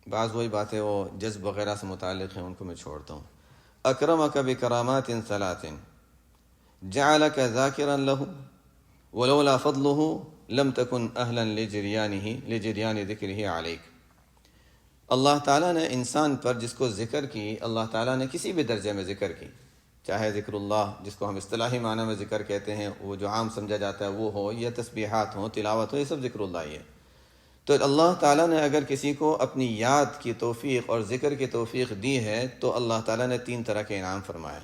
بعض وہی باتیں وہ جذب وغیرہ سے متعلق ہیں، ان کو میں چھوڑتا ہوں۔ اکرمک بکرامات ثلاث جعلک ذاکرا لہ ولولا فضلہ لم تکن اہلا لجریان ذکرہ علیک۔ اللہ تعالیٰ نے انسان پر جس کو ذکر کی، اللہ تعالیٰ نے کسی بھی درجے میں ذکر کی، چاہے ذکر اللہ جس کو ہم اصطلاحی معنی میں ذکر کہتے ہیں، وہ جو عام سمجھا جاتا ہے وہ ہو، یا تسبیحات ہوں، تلاوت ہو، یہ سب ذکر اللہ ہی ہے۔ تو اللہ تعالیٰ نے اگر کسی کو اپنی یاد کی توفیق اور ذکر کی توفیق دی ہے تو اللہ تعالیٰ نے 3 طرح کے انعام فرمائے۔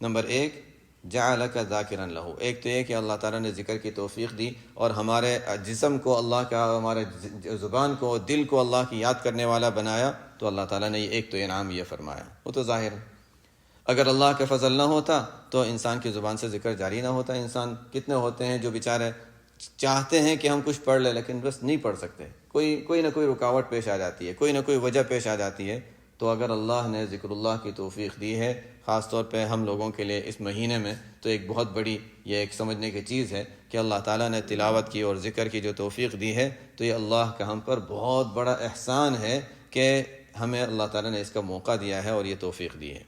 نمبر 1 جعلک ذاکرا لہ، ایک تو یہ کہ اللہ تعالیٰ نے ذکر کی توفیق دی اور ہمارے جسم کو اللہ کا، ہمارے زبان کو، دل کو اللہ کی یاد کرنے والا بنایا، تو اللہ تعالیٰ نے ایک تو انعام یہ فرمایا، وہ تو ظاہر ہے۔ اگر اللہ کا فضل نہ ہوتا تو انسان کی زبان سے ذکر جاری نہ ہوتا۔ انسان کتنے ہوتے ہیں جو بیچارے چاہتے ہیں کہ ہم کچھ پڑھ لیں لیکن بس نہیں پڑھ سکتے، کوئی نہ کوئی رکاوٹ پیش آ جاتی ہے، کوئی نہ کوئی وجہ پیش آ جاتی ہے۔ تو اگر اللہ نے ذکر اللہ کی توفیق دی ہے، خاص طور پہ ہم لوگوں کے لیے اس مہینے میں، تو ایک بہت بڑی یہ ایک سمجھنے کی چیز ہے کہ اللہ تعالیٰ نے تلاوت کی اور ذکر کی جو توفیق دی ہے، تو یہ اللہ کا ہم پر بہت بڑا احسان ہے کہ ہمیں اللہ تعالیٰ نے اس کا موقع دیا ہے اور یہ توفیق دی ہے۔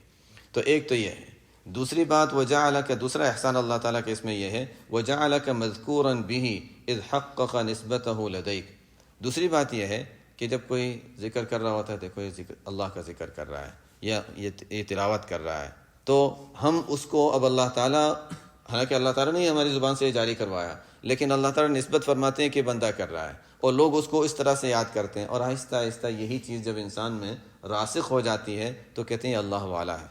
تو ایک تو یہ ہے۔ دوسری بات وجعلک، دوسرا احسان اللہ تعالیٰ کے اس میں یہ ہے وجعلک مذکورا بہ اذ حقق نسبتہ لدیک۔ دوسری بات یہ ہے کہ جب کوئی ذکر کر رہا ہوتا ہے، دیکھو یہ ذکر اللہ کا ذکر کر رہا ہے یا یہ تلاوت کر رہا ہے، تو ہم اس کو اب اللہ تعالیٰ، حالانکہ اللہ تعالیٰ نے ہماری زبان سے یہ جاری کروایا، لیکن اللہ تعالیٰ نسبت فرماتے ہیں کہ بندہ کر رہا ہے، اور لوگ اس کو اس طرح سے یاد کرتے ہیں، اور آہستہ آہستہ یہی چیز جب انسان میں راسخ ہو جاتی ہے تو کہتے ہیں اللہ والا ہے،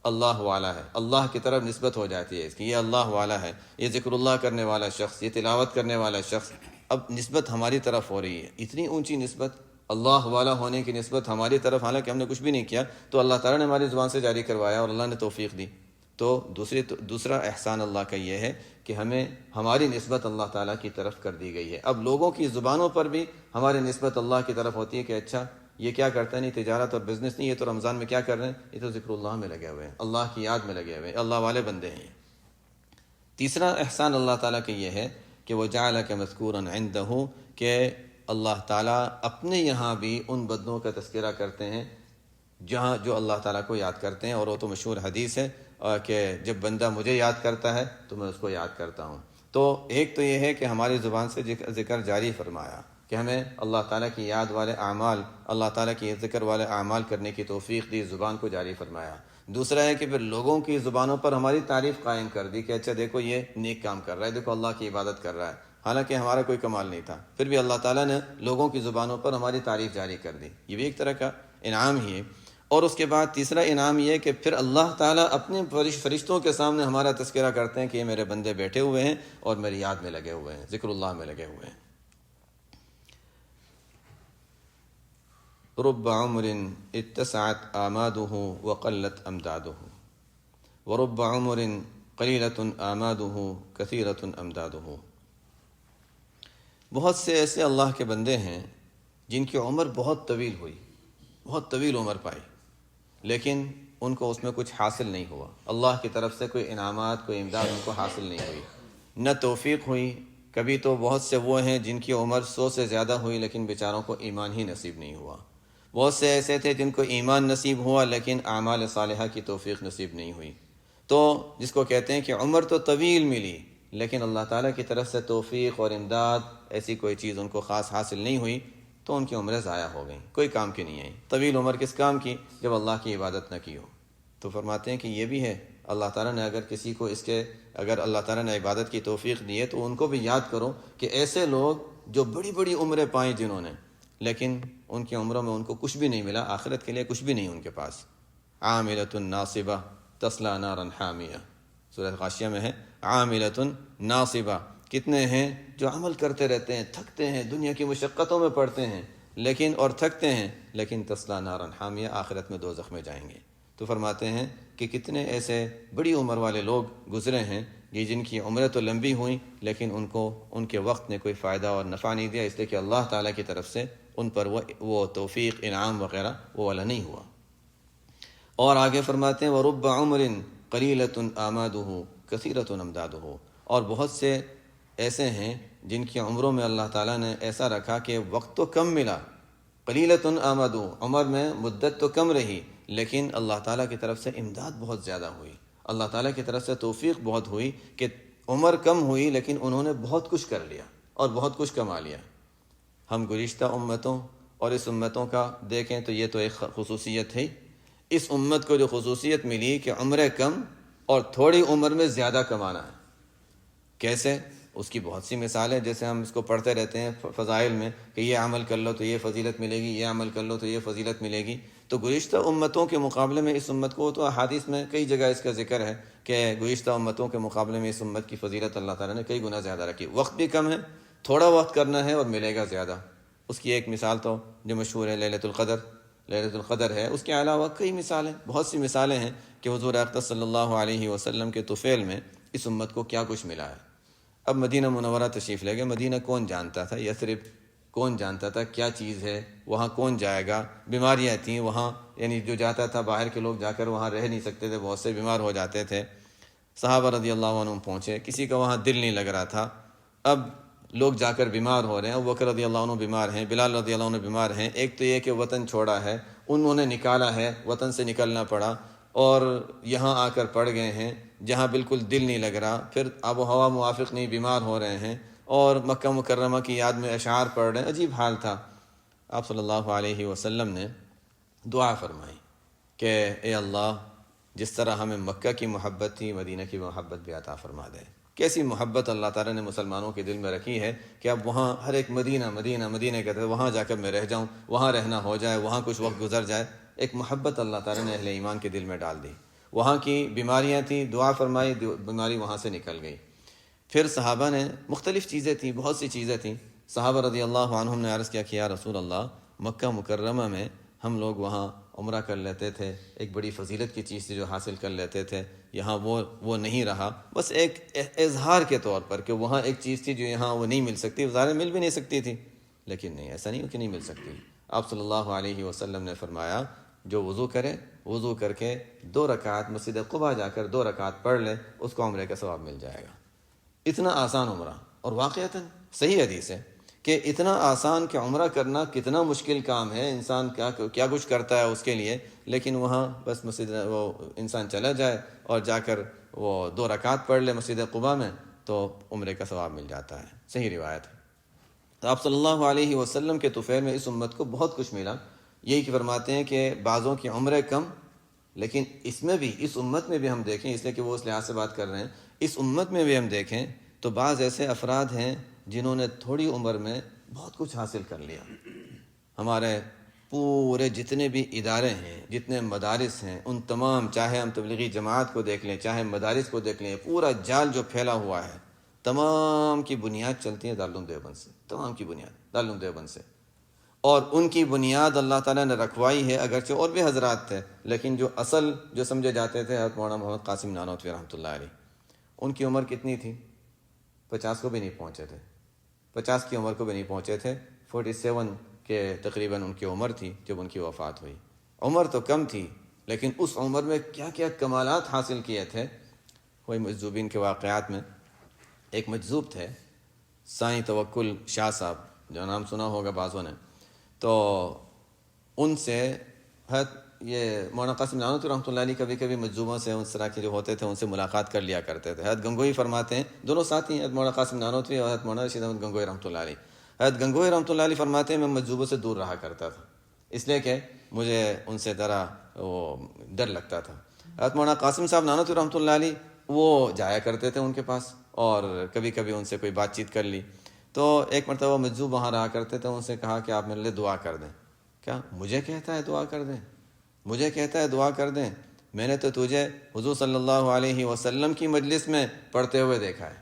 اللہ والا ہے، اللہ کی طرف نسبت ہو جاتی ہے اس کی، یہ اللہ والا ہے، یہ ذکر اللہ کرنے والا شخص، یہ تلاوت کرنے والا شخص، اب نسبت ہماری طرف ہو رہی ہے، اتنی اونچی نسبت اللہ والا ہونے کی نسبت ہماری طرف، حالانکہ ہم نے کچھ بھی نہیں کیا، تو اللہ تعالیٰ نے ہماری زبان سے جاری کروایا اور اللہ نے توفیق دی۔ تو دوسرا احسان اللہ کا یہ ہے کہ ہماری نسبت اللہ تعالیٰ کی طرف کر دی گئی ہے۔ اب لوگوں کی زبانوں پر بھی ہماری نسبت اللہ کی طرف ہوتی ہے کہ اچھا یہ کیا کرتا ہے، نہیں تجارت اور بزنس نہیں، یہ تو رمضان میں کیا کر رہے ہیں، یہ تو ذکر اللہ میں لگے ہوئے ہیں، اللہ کی یاد میں لگے ہوئے ہیں، اللہ والے بندے ہیں یہ۔ تیسرا احسان اللہ تعالیٰ کا یہ ہے کہ وہ جعلک مذکورا عندہ، کہ اللہ تعالیٰ اپنے یہاں بھی ان بندوں کا تذکرہ کرتے ہیں جو اللہ تعالیٰ کو یاد کرتے ہیں، اور وہ تو مشہور حدیث ہے کہ جب بندہ مجھے یاد کرتا ہے تو میں اس کو یاد کرتا ہوں۔ تو ایک تو یہ ہے کہ ہماری زبان سے ذکر جاری فرمایا کہ ہمیں اللہ تعالیٰ کی یاد والے اعمال، اللہ تعالیٰ کی ذکر والے اعمال کرنے کی توفیق دی، زبان کو جاری فرمایا۔ دوسرا ہے کہ پھر لوگوں کی زبانوں پر ہماری تعریف قائم کر دی کہ اچھا دیکھو یہ نیک کام کر رہا ہے، دیکھو اللہ کی عبادت کر رہا ہے، حالانکہ ہمارا کوئی کمال نہیں تھا، پھر بھی اللہ تعالیٰ نے لوگوں کی زبانوں پر ہماری تعریف جاری کر دی۔ یہ بھی ایک طرح کا انعام ہی ہے۔ اور اس کے بعد تیسرا انعام یہ ہے کہ پھر اللہ تعالیٰ اپنے فرشتوں کے سامنے ہمارا تذکرہ کرتے ہیں کہ یہ میرے بندے بیٹھے ہوئے ہیں اور میری یاد میں لگے ہوئے ہیں، ذکر اللہ میں لگے ہوئے ہیں۔ رب عمر اتسعت آماده وقلت امداده ورب عمر قلیلۃ آماده کثیرۃ امداده۔ بہت سے ایسے اللہ کے بندے ہیں جن کی عمر بہت طویل ہوئی، بہت طویل عمر پائی، لیکن ان کو اس میں کچھ حاصل نہیں ہوا، اللہ کی طرف سے کوئی انعامات، کوئی امداد ان کو حاصل نہیں ہوئی، نہ توفیق ہوئی۔ کبھی تو بہت سے وہ ہیں جن کی عمر 100 سے زیادہ ہوئی لیکن بیچاروں کو ایمان ہی نصیب نہیں ہوا۔ بہت سے ایسے تھے جن کو ایمان نصیب ہوا لیکن اعمال صالحہ کی توفیق نصیب نہیں ہوئی۔ تو جس کو کہتے ہیں کہ عمر تو طویل ملی لیکن اللہ تعالیٰ کی طرف سے توفیق اور امداد ایسی کوئی چیز ان کو خاص حاصل نہیں ہوئی، تو ان کی عمریں ضائع ہو گئیں، کوئی کام کی نہیں آئی۔ طویل عمر کس کام کی جب اللہ کی عبادت نہ کی ہو۔ تو فرماتے ہیں کہ یہ بھی ہے، اللہ تعالیٰ نے اگر کسی کو اگر اللہ تعالیٰ نے عبادت کی توفیق دی ہے تو ان کو بھی یاد کرو کہ ایسے لوگ جو بڑی بڑی عمریں پائیں جنہوں نے، لیکن ان کی عمروں میں ان کو کچھ بھی نہیں ملا، آخرت کے لیے کچھ بھی نہیں ان کے پاس۔ عاملۃ ناصبہ تصلی نارا حامیہ، سورۃ غاشیہ میں ہے عاملۃ ناصبہ۔ کتنے ہیں جو عمل کرتے رہتے ہیں، تھکتے ہیں، دنیا کی مشقتوں میں پڑتے ہیں اور تھکتے ہیں، لیکن تصلی نارا حامیہ، آخرت میں دوزخ میں جائیں گے۔ تو فرماتے ہیں کہ کتنے ایسے بڑی عمر والے لوگ گزرے ہیں جن کی عمریں تو لمبی ہوئیں لیکن ان کو ان کے وقت نے کوئی فائدہ اور نفع نہیں دیا، اس لیے کہ اللہ تعالیٰ کی طرف سے ان پر وہ توفیق، انعام وغیرہ وہ والا نہیں ہوا۔ اور آگے فرماتے ہیں وَرُبَّ عُمْرٍ قَلِيلَةٌ آمَادُهُ كَثِيرَةٌ أَمْدَادُهُ، اور بہت سے ایسے ہیں جن کی عمروں میں اللہ تعالیٰ نے ایسا رکھا کہ وقت تو کم ملا، قلیلۃ آمدوا، عمر میں مدت تو کم رہی لیکن اللہ تعالیٰ کی طرف سے امداد بہت زیادہ ہوئی، اللہ تعالیٰ کی طرف سے توفیق بہت ہوئی کہ عمر کم ہوئی لیکن انہوں نے بہت کچھ کر لیا اور بہت کچھ کما لیا۔ ہم گزشتہ امتوں اور اس امتوں کا دیکھیں تو یہ تو ایک خصوصیت ہے، اس امت کو جو خصوصیت ملی کہ عمریں کم اور تھوڑی عمر میں زیادہ کمانا ہے۔ کیسے؟ اس کی بہت سی مثالیں، جیسے ہم اس کو پڑھتے رہتے ہیں فضائل میں کہ یہ عمل کر لو تو یہ فضیلت ملے گی، یہ عمل کر لو تو یہ فضیلت ملے گی۔ تو گزشتہ امتوں کے مقابلے میں اس امت کو، تو احادیث میں کئی جگہ اس کا ذکر ہے کہ گزشتہ امتوں کے مقابلے میں اس امت کی فضیلت اللہ تعالیٰ نے کئی گنا زیادہ رکھی۔ وقت بھی کم ہے، تھوڑا وقت کرنا ہے اور ملے گا زیادہ۔ اس کی ایک مثال تو جو مشہور ہے لیلۃ القدر ہے، اس کے علاوہ کئی مثالیں، بہت سی مثالیں ہیں کہ حضور اقدس صلی اللہ علیہ وسلم کے طفیل میں اس امت کو کیا کچھ ملا ہے۔ اب مدینہ منورہ تشریف لے گئے، مدینہ کون جانتا تھا، یثرب کون جانتا تھا کیا چیز ہے، وہاں کون جائے گا، بیماریاں تھیں وہاں، یعنی جو جاتا تھا باہر کے لوگ جا کر وہاں رہ نہیں سکتے تھے، بہت سے بیمار ہو جاتے تھے۔ صحابہ رضی اللہ عنہم پہنچے، کسی کا وہاں دل نہیں لگ رہا تھا، اب لوگ جا کر بیمار ہو رہے ہیں، ابوبکر رضی اللہ عنہ بیمار ہیں، بلال رضی اللہ عنہ بیمار ہیں۔ ایک تو یہ کہ وطن چھوڑا ہے، انہوں نے نکالا ہے، وطن سے نکلنا پڑا اور یہاں آ کر پڑ گئے ہیں جہاں بالکل دل نہیں لگ رہا، پھر آب و ہوا موافق نہیں، بیمار ہو رہے ہیں اور مکہ مکرمہ کی یاد میں اشعار پڑھ رہے ہیں، عجیب حال تھا۔ آپ صلی اللہ علیہ وسلم نے دعا فرمائی کہ اے اللہ، جس طرح ہمیں مکہ کی محبت تھی، مدینہ کی محبت بھی عطا فرما دے۔ کیسی محبت اللہ تعالیٰ نے مسلمانوں کے دل میں رکھی ہے کہ اب وہاں ہر ایک مدینہ مدینہ مدینہ کہتے ہیں، وہاں جا کر میں رہ جاؤں، وہاں رہنا ہو جائے، وہاں کچھ وقت گزر جائے۔ ایک محبت اللہ تعالیٰ نے اہل ایمان کے دل میں ڈال دی۔ وہاں کی بیماریاں تھیں، دعا فرمائی، بیماری وہاں سے نکل گئی۔ پھر صحابہ نے مختلف چیزیں تھیں، بہت سی چیزیں تھیں، صحابہ رضی اللہ عنہم نے عرض کیا کہ یا رسول اللہ، مکہ مکرمہ میں ہم لوگ وہاں عمرہ کر لیتے تھے، ایک بڑی فضیلت کی چیز تھی جو حاصل کر لیتے تھے. یہاں وہ نہیں رہا، بس ایک اظہار کے طور پر کہ وہاں ایک چیز تھی جو یہاں وہ نہیں مل سکتی، ظاہر مل بھی نہیں سکتی تھی. لیکن نہیں، ایسا نہیں کہ نہیں مل سکتی. آپ صلی اللہ علیہ وسلم نے فرمایا جو وضو کرے، وضو کر کے 2 رکعت مسجد قباء جا کر 2 رکعت پڑھ لے، اس کو عمرے کا ثواب مل جائے گا. اتنا آسان عمرہ. اور واقعتاً صحیح حدیث ہے کہ اتنا آسان کہ عمرہ کرنا کتنا مشکل کام ہے، انسان کیا کچھ کرتا ہے اس کے لیے، لیکن وہاں بس مسجد وہ انسان چلا جائے اور جا کر وہ 2 رکعت پڑھ لے مسجد قباء میں تو عمرے کا ثواب مل جاتا ہے. صحیح روایت ہے. تو آپ صلی اللہ علیہ وسلم کے طفیل میں اس امت کو بہت کچھ ملا. یہی کہ فرماتے ہیں کہ بعضوں کی عمریں کم، لیکن اس میں بھی، اس امت میں بھی ہم دیکھیں، اس لیے کہ وہ اس لحاظ سے بات کر رہے ہیں، اس امت میں بھی ہم دیکھیں تو بعض ایسے افراد ہیں جنہوں نے تھوڑی عمر میں بہت کچھ حاصل کر لیا. ہمارے پورے جتنے بھی ادارے ہیں، جتنے مدارس ہیں، ان تمام، چاہے ہم تبلیغی جماعت کو دیکھ لیں، چاہے مدارس کو دیکھ لیں، پورا جال جو پھیلا ہوا ہے، تمام کی بنیاد چلتی ہے دارالعلوم دیوبند سے. تمام کی بنیاد دارالعلوم دیوبند سے. اور ان کی بنیاد اللہ تعالیٰ نے رکھوائی ہے، اگرچہ اور بھی حضرات تھے، لیکن جو اصل جو سمجھے جاتے تھے حضرت مولانا محمد قاسم نانوتوی رحمۃ اللہ علیہ. ان کی عمر کتنی تھی؟ 50 کو بھی نہیں پہنچے تھے. 50 کی عمر کو بھی نہیں پہنچے تھے. 47 کے تقریباً ان کی عمر تھی جب ان کی وفات ہوئی. عمر تو کم تھی، لیکن اس عمر میں کیا کیا کمالات حاصل کیے تھے. وہی مجذوبین کے واقعات میں ایک مجذوب تھے، سائیں توکل شاہ صاحب، جو نام سنا ہوگا بعضوں نے. تو ان سے یہ مولانا قاسم نانوتوی رحمۃ اللہ علیہ کبھی کبھی مجذوبوں سے، اس طرح کے جو ہوتے تھے، ان سے ملاقات کر لیا کرتے تھے. حضرت گنگوئی فرماتے ہیں، دونوں ساتھی ہیں، حضرت مولانا قاسم نانوتوی اور حضرت مولانا رشید احمد گنگوئی رحمۃ اللہ علیہ. حضرت گنگوئی رحمۃ اللہ علیہ فرماتے ہیں میں مجذوبوں سے دور رہا کرتا تھا، اس لیے کہ مجھے ان سے ذرا وہ ڈر لگتا تھا. حضرت مولانا قاسم صاحب نانوتوی رحمۃ اللہ علیہ وہ جایا کرتے تھے ان کے پاس، اور کبھی کبھی ان سے کوئی بات چیت کر لی. تو ایک مرتبہ مجذوب وہاں رہا کرتے تھے، ان سے کہا کہ آپ میرے لیے دعا کر دیں. کیا مجھے کہتا ہے دعا کر دیں؟ مجھے کہتا ہے دعا کر دیں؟ میں نے تو تجھے حضور صلی اللہ علیہ وسلم کی مجلس میں پڑھتے ہوئے دیکھا ہے.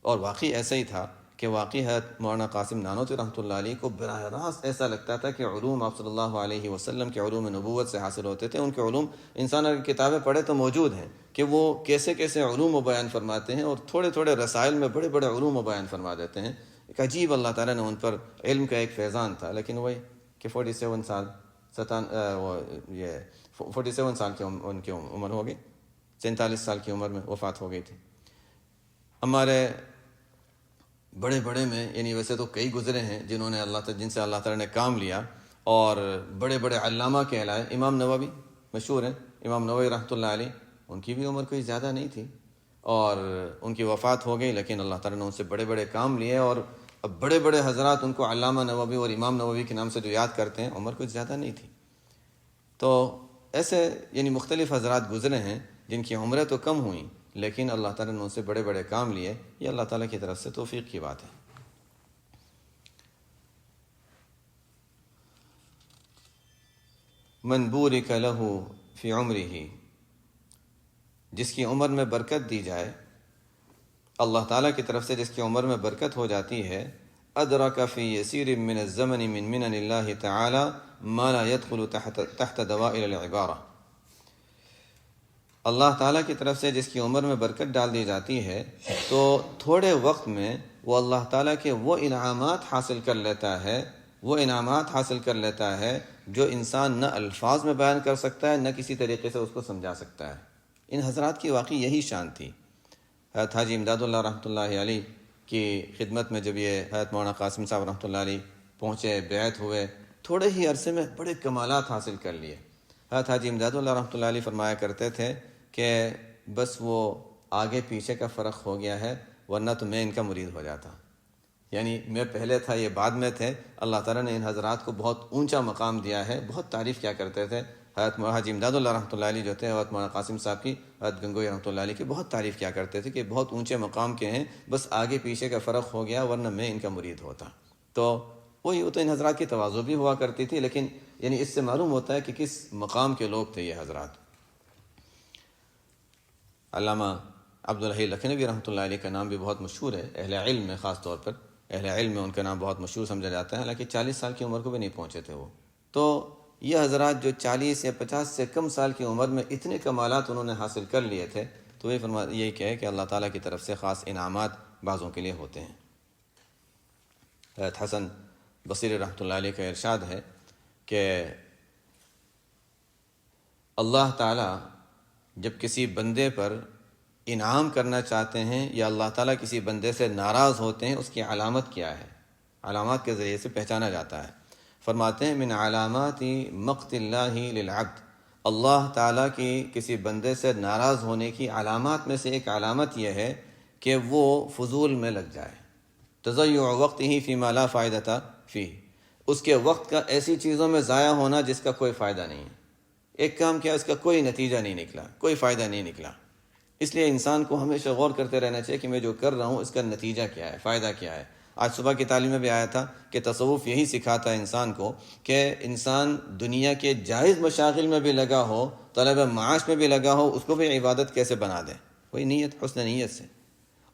اور واقعی ایسا ہی تھا کہ واقعی حضرت مولانا قاسم نانوتوی رحمۃ اللہ علیہ کو براہ راست ایسا لگتا تھا کہ علوم آپ صلی اللہ علیہ وسلم کے علوم نبوت سے حاصل ہوتے تھے. ان کے علوم انسان اگر کتابیں پڑھے تو موجود ہیں کہ وہ کیسے کیسے علوم و بیان فرماتے ہیں، اور تھوڑے تھوڑے رسائل میں بڑے بڑے علوم و بیان فرما دیتے ہیں. ایک عجیب اللہ تعالیٰ نے ان پر علم کا ایک فیضان تھا. لیکن وہی کہ 47 سال 47 سال کی ان کی عمر ہو گئی، 47 سال کی عمر میں وفات ہو گئی تھی. ہمارے بڑے بڑے میں، یعنی ویسے تو کئی گزرے ہیں جن سے اللہ تعالیٰ نے کام لیا اور بڑے بڑے علامہ کہلائے. امام نووی مشہور ہیں، امام نووی رحمۃ اللہ علیہ، ان کی بھی عمر کوئی زیادہ نہیں تھی اور ان کی وفات ہو گئی، لیکن اللہ تعالیٰ نے ان سے بڑے بڑے کام لیے. اور اب بڑے بڑے حضرات ان کو علامہ نووی اور امام نووی کے نام سے جو یاد کرتے ہیں، عمر کچھ زیادہ نہیں تھی. تو ایسے یعنی مختلف حضرات گزرے ہیں جن کی عمریں تو کم ہوئیں، لیکن اللہ تعالیٰ نے ان سے بڑے بڑے کام لیے. یہ اللہ تعالیٰ کی طرف سے توفیق کی بات ہے. من بورک لہ فی عمرہ، جس کی عمر میں برکت دی جائے، اللہ تعالیٰ کی طرف سے جس کی عمر میں برکت ہو جاتی ہے، ادرک فی یسیر من الزمن من منن اللہ تعالی ما لا يدخل تحت دوائر العبارہ. اللہ تعالیٰ کی طرف سے جس کی عمر میں برکت ڈال دی جاتی ہے تو تھوڑے وقت میں وہ اللہ تعالیٰ کے وہ انعامات حاصل کر لیتا ہے جو انسان نہ الفاظ میں بیان کر سکتا ہے، نہ کسی طریقے سے اس کو سمجھا سکتا ہے. ان حضرات کی واقعی یہی شان تھی. حضرت حاجی امداد اللہ رحمۃ اللہ علیہ کی خدمت میں جب یہ حضرت مولانا قاسم صاحب رحمۃ اللہ علیہ پہنچے، بیعت ہوئے، تھوڑے ہی عرصے میں بڑے کمالات حاصل کر لیے. حضرت حاجی امداد اللہ رحمۃ اللہ علیہ فرمایا کرتے تھے کہ بس وہ آگے پیچھے کا فرق ہو گیا ہے، ورنہ تو میں ان کا مرید ہو جاتا. یعنی میں پہلے تھا، یہ بعد میں تھے. اللہ تعالیٰ نے ان حضرات کو بہت اونچا مقام دیا ہے. بہت تعریف کیا کرتے تھے حضرت حاجی امداد اللہ رحمۃ اللہ علیہ جو تھے، حضرت مولانا قاسم صاحب کی، حضرت گنگوئی رحمۃ اللہ علیہ کی بہت تعریف کیا کرتے تھے کہ بہت اونچے مقام کے ہیں، بس آگے پیچھے کا فرق ہو گیا، ورنہ میں ان کا مرید ہوتا. تو وہی تو ان حضرات کی تواضع بھی ہوا کرتی تھی. لیکن یعنی اس سے معلوم ہوتا ہے کہ کس مقام کے لوگ تھے یہ حضرات. علامہ عبدالحی لکھنوی رحمۃ اللہ علیہ کا نام بھی بہت مشہور ہے اہل علم میں خاص طور پر. اہل علم میں ان کا نام بہت مشہور سمجھا جاتا ہے، حالانکہ 40 سال کی عمر کو بھی نہیں پہنچے تھے وہ. تو یہ حضرات جو 40 یا 50 سے کم سال کی عمر میں اتنے کمالات انہوں نے حاصل کر لیے تھے، تو یہی کہے کہ اللہ تعالیٰ کی طرف سے خاص انعامات بعضوں کے لیے ہوتے ہیں. حضرت حسن بصری رحمۃ اللہ علیہ کا ارشاد ہے کہ اللہ تعالیٰ جب کسی بندے پر انعام کرنا چاہتے ہیں یا اللہ تعالیٰ کسی بندے سے ناراض ہوتے ہیں، اس کی علامت کیا ہے؟ علامات کے ذریعے سے پہچانا جاتا ہے. فرماتے ہیں من علامات مقت اللہ للعبد، اللہ تعالیٰ کی کسی بندے سے ناراض ہونے کی علامات میں سے ایک علامت یہ ہے کہ وہ فضول میں لگ جائے. تضیع وقتہ فیما لا فائدۃ فیہ، اس کے وقت کا ایسی چیزوں میں ضائع ہونا جس کا کوئی فائدہ نہیں ہے. ایک کام کیا، اس کا کوئی نتیجہ نہیں نکلا، کوئی فائدہ نہیں نکلا. اس لیے انسان کو ہمیشہ غور کرتے رہنا چاہیے کہ میں جو کر رہا ہوں اس کا نتیجہ کیا ہے، فائدہ کیا ہے. آج صبح کی تعلیم میں بھی آیا تھا کہ تصوف یہی سکھاتا ہے انسان کو کہ انسان دنیا کے جائز مشاغل میں بھی لگا ہو، طلب معاش میں بھی لگا ہو، اس کو بھی عبادت کیسے بنا دے، وہی نیت، حسن نیت سے.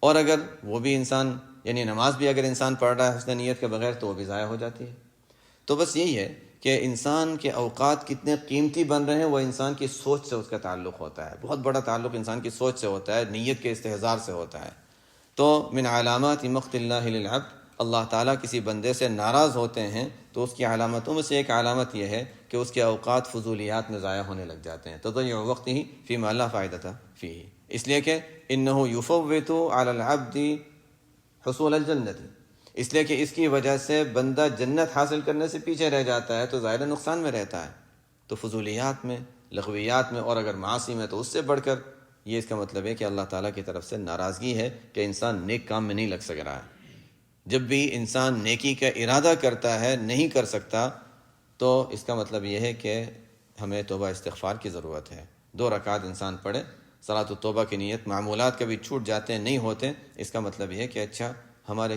اور اگر وہ بھی انسان یعنی نماز بھی اگر انسان پڑھ رہا ہے حسن نیت کے بغیر تو وہ بھی ضائع ہو جاتی ہے. تو بس یہی ہے کہ انسان کے اوقات کتنے قیمتی بن رہے ہیں وہ انسان کی سوچ سے اس کا تعلق ہوتا ہے. بہت بڑا تعلق انسان کی سوچ سے ہوتا ہے، نیت کے استحضار سے ہوتا ہے. تو من علامات مقت اللہ للعبد، اللہ تعالیٰ کسی بندے سے ناراض ہوتے ہیں تو اس کی علامتوں میں سے ایک علامت یہ ہے کہ اس کے اوقات فضولیات میں ضائع ہونے لگ جاتے ہیں. تضیع وقتہ فیما لا فائدۃ فیہ، اس لیے کہ انہ یفوت علی العبد حصول الجنت، اس لیے کہ اس کی وجہ سے بندہ جنت حاصل کرنے سے پیچھے رہ جاتا ہے تو ظاہر نقصان میں رہتا ہے. تو فضولیات میں، لغویات میں، اور اگر معاصی میں تو اس سے بڑھ کر یہ اس کا مطلب ہے کہ اللہ تعالیٰ کی طرف سے ناراضگی ہے کہ انسان نیک کام میں نہیں لگ سک رہا ہے. جب بھی انسان نیکی کا ارادہ کرتا ہے نہیں کر سکتا تو اس کا مطلب یہ ہے کہ ہمیں توبہ استغفار کی ضرورت ہے. 2 رکعت انسان پڑھے، صلاۃ التوبہ کی نیت، معمولات کبھی چھوٹ جاتے ہیں، نہیں ہوتے، اس کا مطلب یہ ہے کہ اچھا ہمارے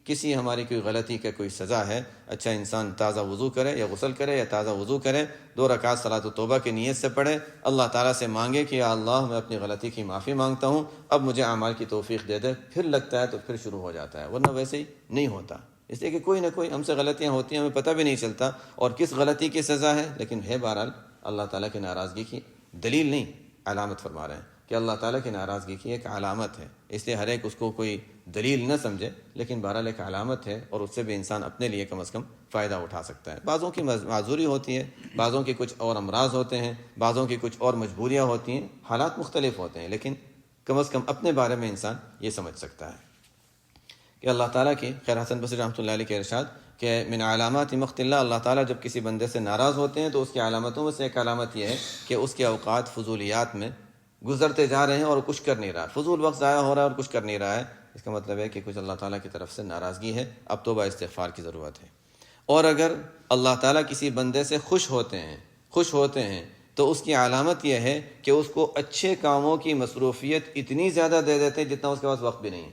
کسی ہماری کوئی غلطی کا کوئی سزا ہے. اچھا انسان تازہ وضو کرے یا غسل کرے یا تازہ وضو کرے، 2 رکعت صلاۃ التوبہ کی نیت سے پڑھے، اللہ تعالیٰ سے مانگے کہ یا اللہ میں اپنی غلطی کی معافی مانگتا ہوں، اب مجھے اعمال کی توفیق دے دے. پھر لگتا ہے تو پھر شروع ہو جاتا ہے، ورنہ ویسے ہی نہیں ہوتا. اس لیے کہ کوئی نہ کوئی ہم سے غلطیاں ہوتی ہیں، ہمیں پتہ بھی نہیں چلتا اور کس غلطی کی سزا ہے، لیکن ہے بہرحال اللہ تعالیٰ کی ناراضگی کی دلیل نہیں، علامت فرما رہے ہیں کہ اللہ تعالیٰ کی ناراضگی کی ایک علامت ہے. اس لیے ہر ایک اس کو کوئی دلیل نہ سمجھے، لیکن بہرحال ایک علامت ہے اور اس سے بھی انسان اپنے لیے کم از کم فائدہ اٹھا سکتا ہے. بعضوں کی معذوری ہوتی ہے، بعضوں کی کچھ اور امراض ہوتے ہیں، بعضوں کی کچھ اور مجبوریاں ہوتی ہیں، حالات مختلف ہوتے ہیں، لیکن کم از کم اپنے بارے میں انسان یہ سمجھ سکتا ہے کہ اللہ تعالیٰ کی. خیر حسن بصری رحمۃ اللہ علیہ کے ارشاد کہ من علامات مقت اللہ، اللہ تعالیٰ جب کسی بندے سے ناراض ہوتے ہیں تو اس کی علامتوں میں سے ایک علامت یہ ہے کہ اس کے اوقات فضولیات میں گزرتے جا رہے ہیں اور کچھ کر نہیں رہا، فضول وقت ضائع ہو رہا ہے اور کچھ کر نہیں رہا ہے. اس کا مطلب ہے کہ کچھ اللہ تعالیٰ کی طرف سے ناراضگی ہے، اب توبہ استغفار کی ضرورت ہے. اور اگر اللہ تعالیٰ کسی بندے سے خوش ہوتے ہیں تو اس کی علامت یہ ہے کہ اس کو اچھے کاموں کی مصروفیت اتنی زیادہ دے دیتے ہیں جتنا اس کے پاس وقت بھی نہیں ہے.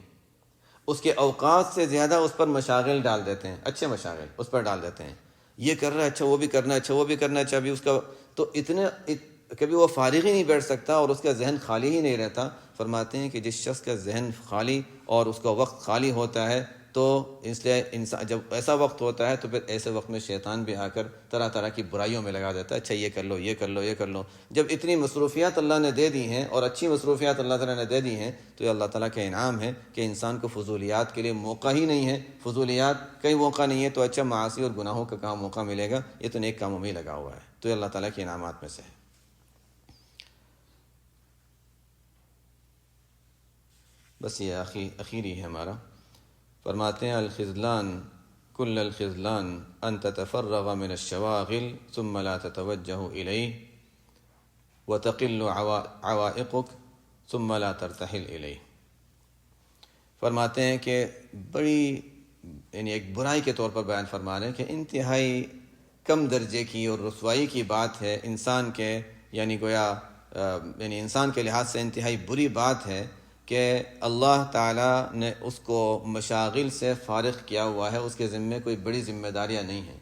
اس کے اوقات سے زیادہ اس پر مشاغل ڈال دیتے ہیں، اچھے مشاغل اس پر ڈال دیتے ہیں. یہ کر رہا ہے، اچھا وہ بھی کرنا، اچھا وہ بھی کرنا، اچھا بھی اس کا تو کبھی وہ فارغ ہی نہیں بیٹھ سکتا اور اس کا ذہن خالی ہی نہیں رہتا. فرماتے ہیں کہ جس شخص کا ذہن خالی اور اس کا وقت خالی ہوتا ہے تو اس لیے انسان جب ایسا وقت ہوتا ہے تو پھر ایسے وقت میں شیطان بھی آ کر طرح طرح کی برائیوں میں لگا دیتا ہے. اچھا یہ کر لو، یہ کر لو، یہ کر لو. جب اتنی مصروفیات اللہ نے دے دی ہیں اور اچھی مصروفیات اللہ تعالیٰ نے دے دی ہیں تو یہ اللہ تعالیٰ کا انعام ہے کہ انسان کو فضولیات کے لیے موقع ہی نہیں ہے. فضولیات کئی موقع نہیں ہے تو اچھا معاصی اور گناہوں کا کام موقع ملے گا، یہ تو نیک کاموں میں ہی لگا ہوا ہے. تو یہ اللہ تعالیٰ کے انعامات میں سے ہے. بس یہ اخیری ہے ہمارا. فرماتے ہیں الخذلان کل الخذلان ان تتفرغ من الشواغل ثم لا تتوجه الیہ وتقل عوائقک ثم لا ترتحل الیہ. فرماتے ہیں کہ بڑی یعنی ایک برائی کے طور پر بیان فرما رہے ہیں کہ انتہائی کم درجے کی اور رسوائی کی بات ہے انسان کے یعنی گویا یعنی انسان کے لحاظ سے انتہائی بری بات ہے کہ اللہ تعالیٰ نے اس کو مشاغل سے فارغ کیا ہوا ہے، اس کے ذمے کوئی بڑی ذمہ داریاں نہیں ہیں.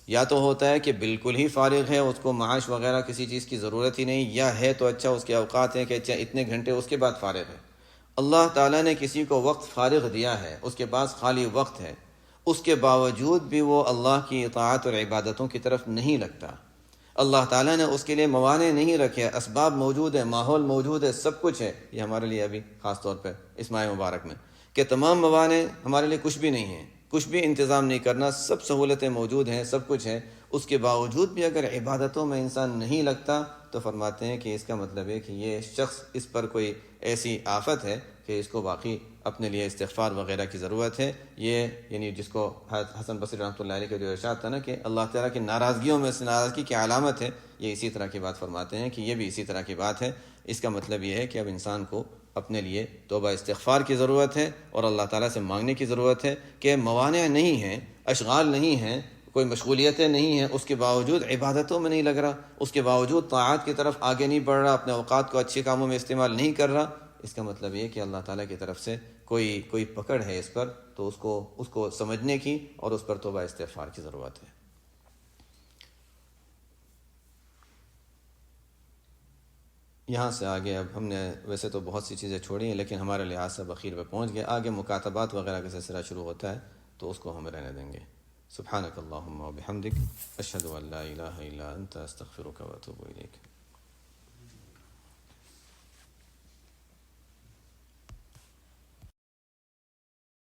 یا تو ہوتا ہے کہ بالکل ہی فارغ ہے، اس کو معاش وغیرہ کسی چیز کی ضرورت ہی نہیں، یا ہے تو اچھا اس کے اوقات ہیں کہ اچھا اتنے گھنٹے اس کے بعد فارغ ہے. اللہ تعالیٰ نے کسی کو وقت فارغ دیا ہے، اس کے پاس خالی وقت ہے، اس کے باوجود بھی وہ اللہ کی اطاعت اور عبادتوں کی طرف نہیں لگتا۔ اللہ تعالیٰ نے اس کے لیے موانع نہیں رکھے، اسباب موجود ہیں، ماحول موجود ہے، سب کچھ ہے۔ یہ ہمارے لیے ابھی خاص طور پہ اس ماہ مبارک میں کہ تمام موانع ہمارے لیے کچھ بھی نہیں ہیں، کچھ بھی انتظام نہیں کرنا، سب سہولتیں موجود ہیں، سب کچھ ہے، اس کے باوجود بھی اگر عبادتوں میں انسان نہیں لگتا تو فرماتے ہیں کہ اس کا مطلب ہے کہ یہ شخص، اس پر کوئی ایسی آفت ہے کہ اس کو باقی اپنے لیے استغفار وغیرہ کی ضرورت ہے۔ یہ یعنی جس کو حسن بصری رحمۃ اللہ علیہ کے جو ارشاد تھا نا کہ اللہ تعالیٰ کی ناراضگیوں میں سے ناراضگی کی علامت ہے، یہ اسی طرح کی بات فرماتے ہیں کہ یہ بھی اسی طرح کی بات ہے۔ اس کا مطلب یہ ہے کہ اب انسان کو اپنے لیے توبہ استغفار کی ضرورت ہے اور اللہ تعالیٰ سے مانگنے کی ضرورت ہے کہ موانع نہیں ہیں، اشغال نہیں ہیں، کوئی مشغولیتیں نہیں ہیں، اس کے باوجود عبادتوں میں نہیں لگ رہا، اس کے باوجود طاعات کی طرف آگے نہیں بڑھ رہا، اپنے اوقات کو اچھے کاموں میں استعمال نہیں کر رہا، اس کا مطلب یہ کہ اللہ تعالیٰ کی طرف سے کوئی پکڑ ہے اس پر، تو اس کو سمجھنے کی اور اس پر توبہ استغفار کی ضرورت ہے۔ یہاں سے آگے اب ہم نے ویسے تو بہت سی چیزیں چھوڑی ہیں، لیکن ہمارے لحاظ سے بخیر پہ پہنچ گئے، آگے مکاتبات وغیرہ کا سلسلہ شروع ہوتا ہے تو اس کو ہم رہنے دیں گے۔ سبحانک اللہم و بحمدک، اشہد ان لا الہ الا انت، استغفرک و اتوب الیک۔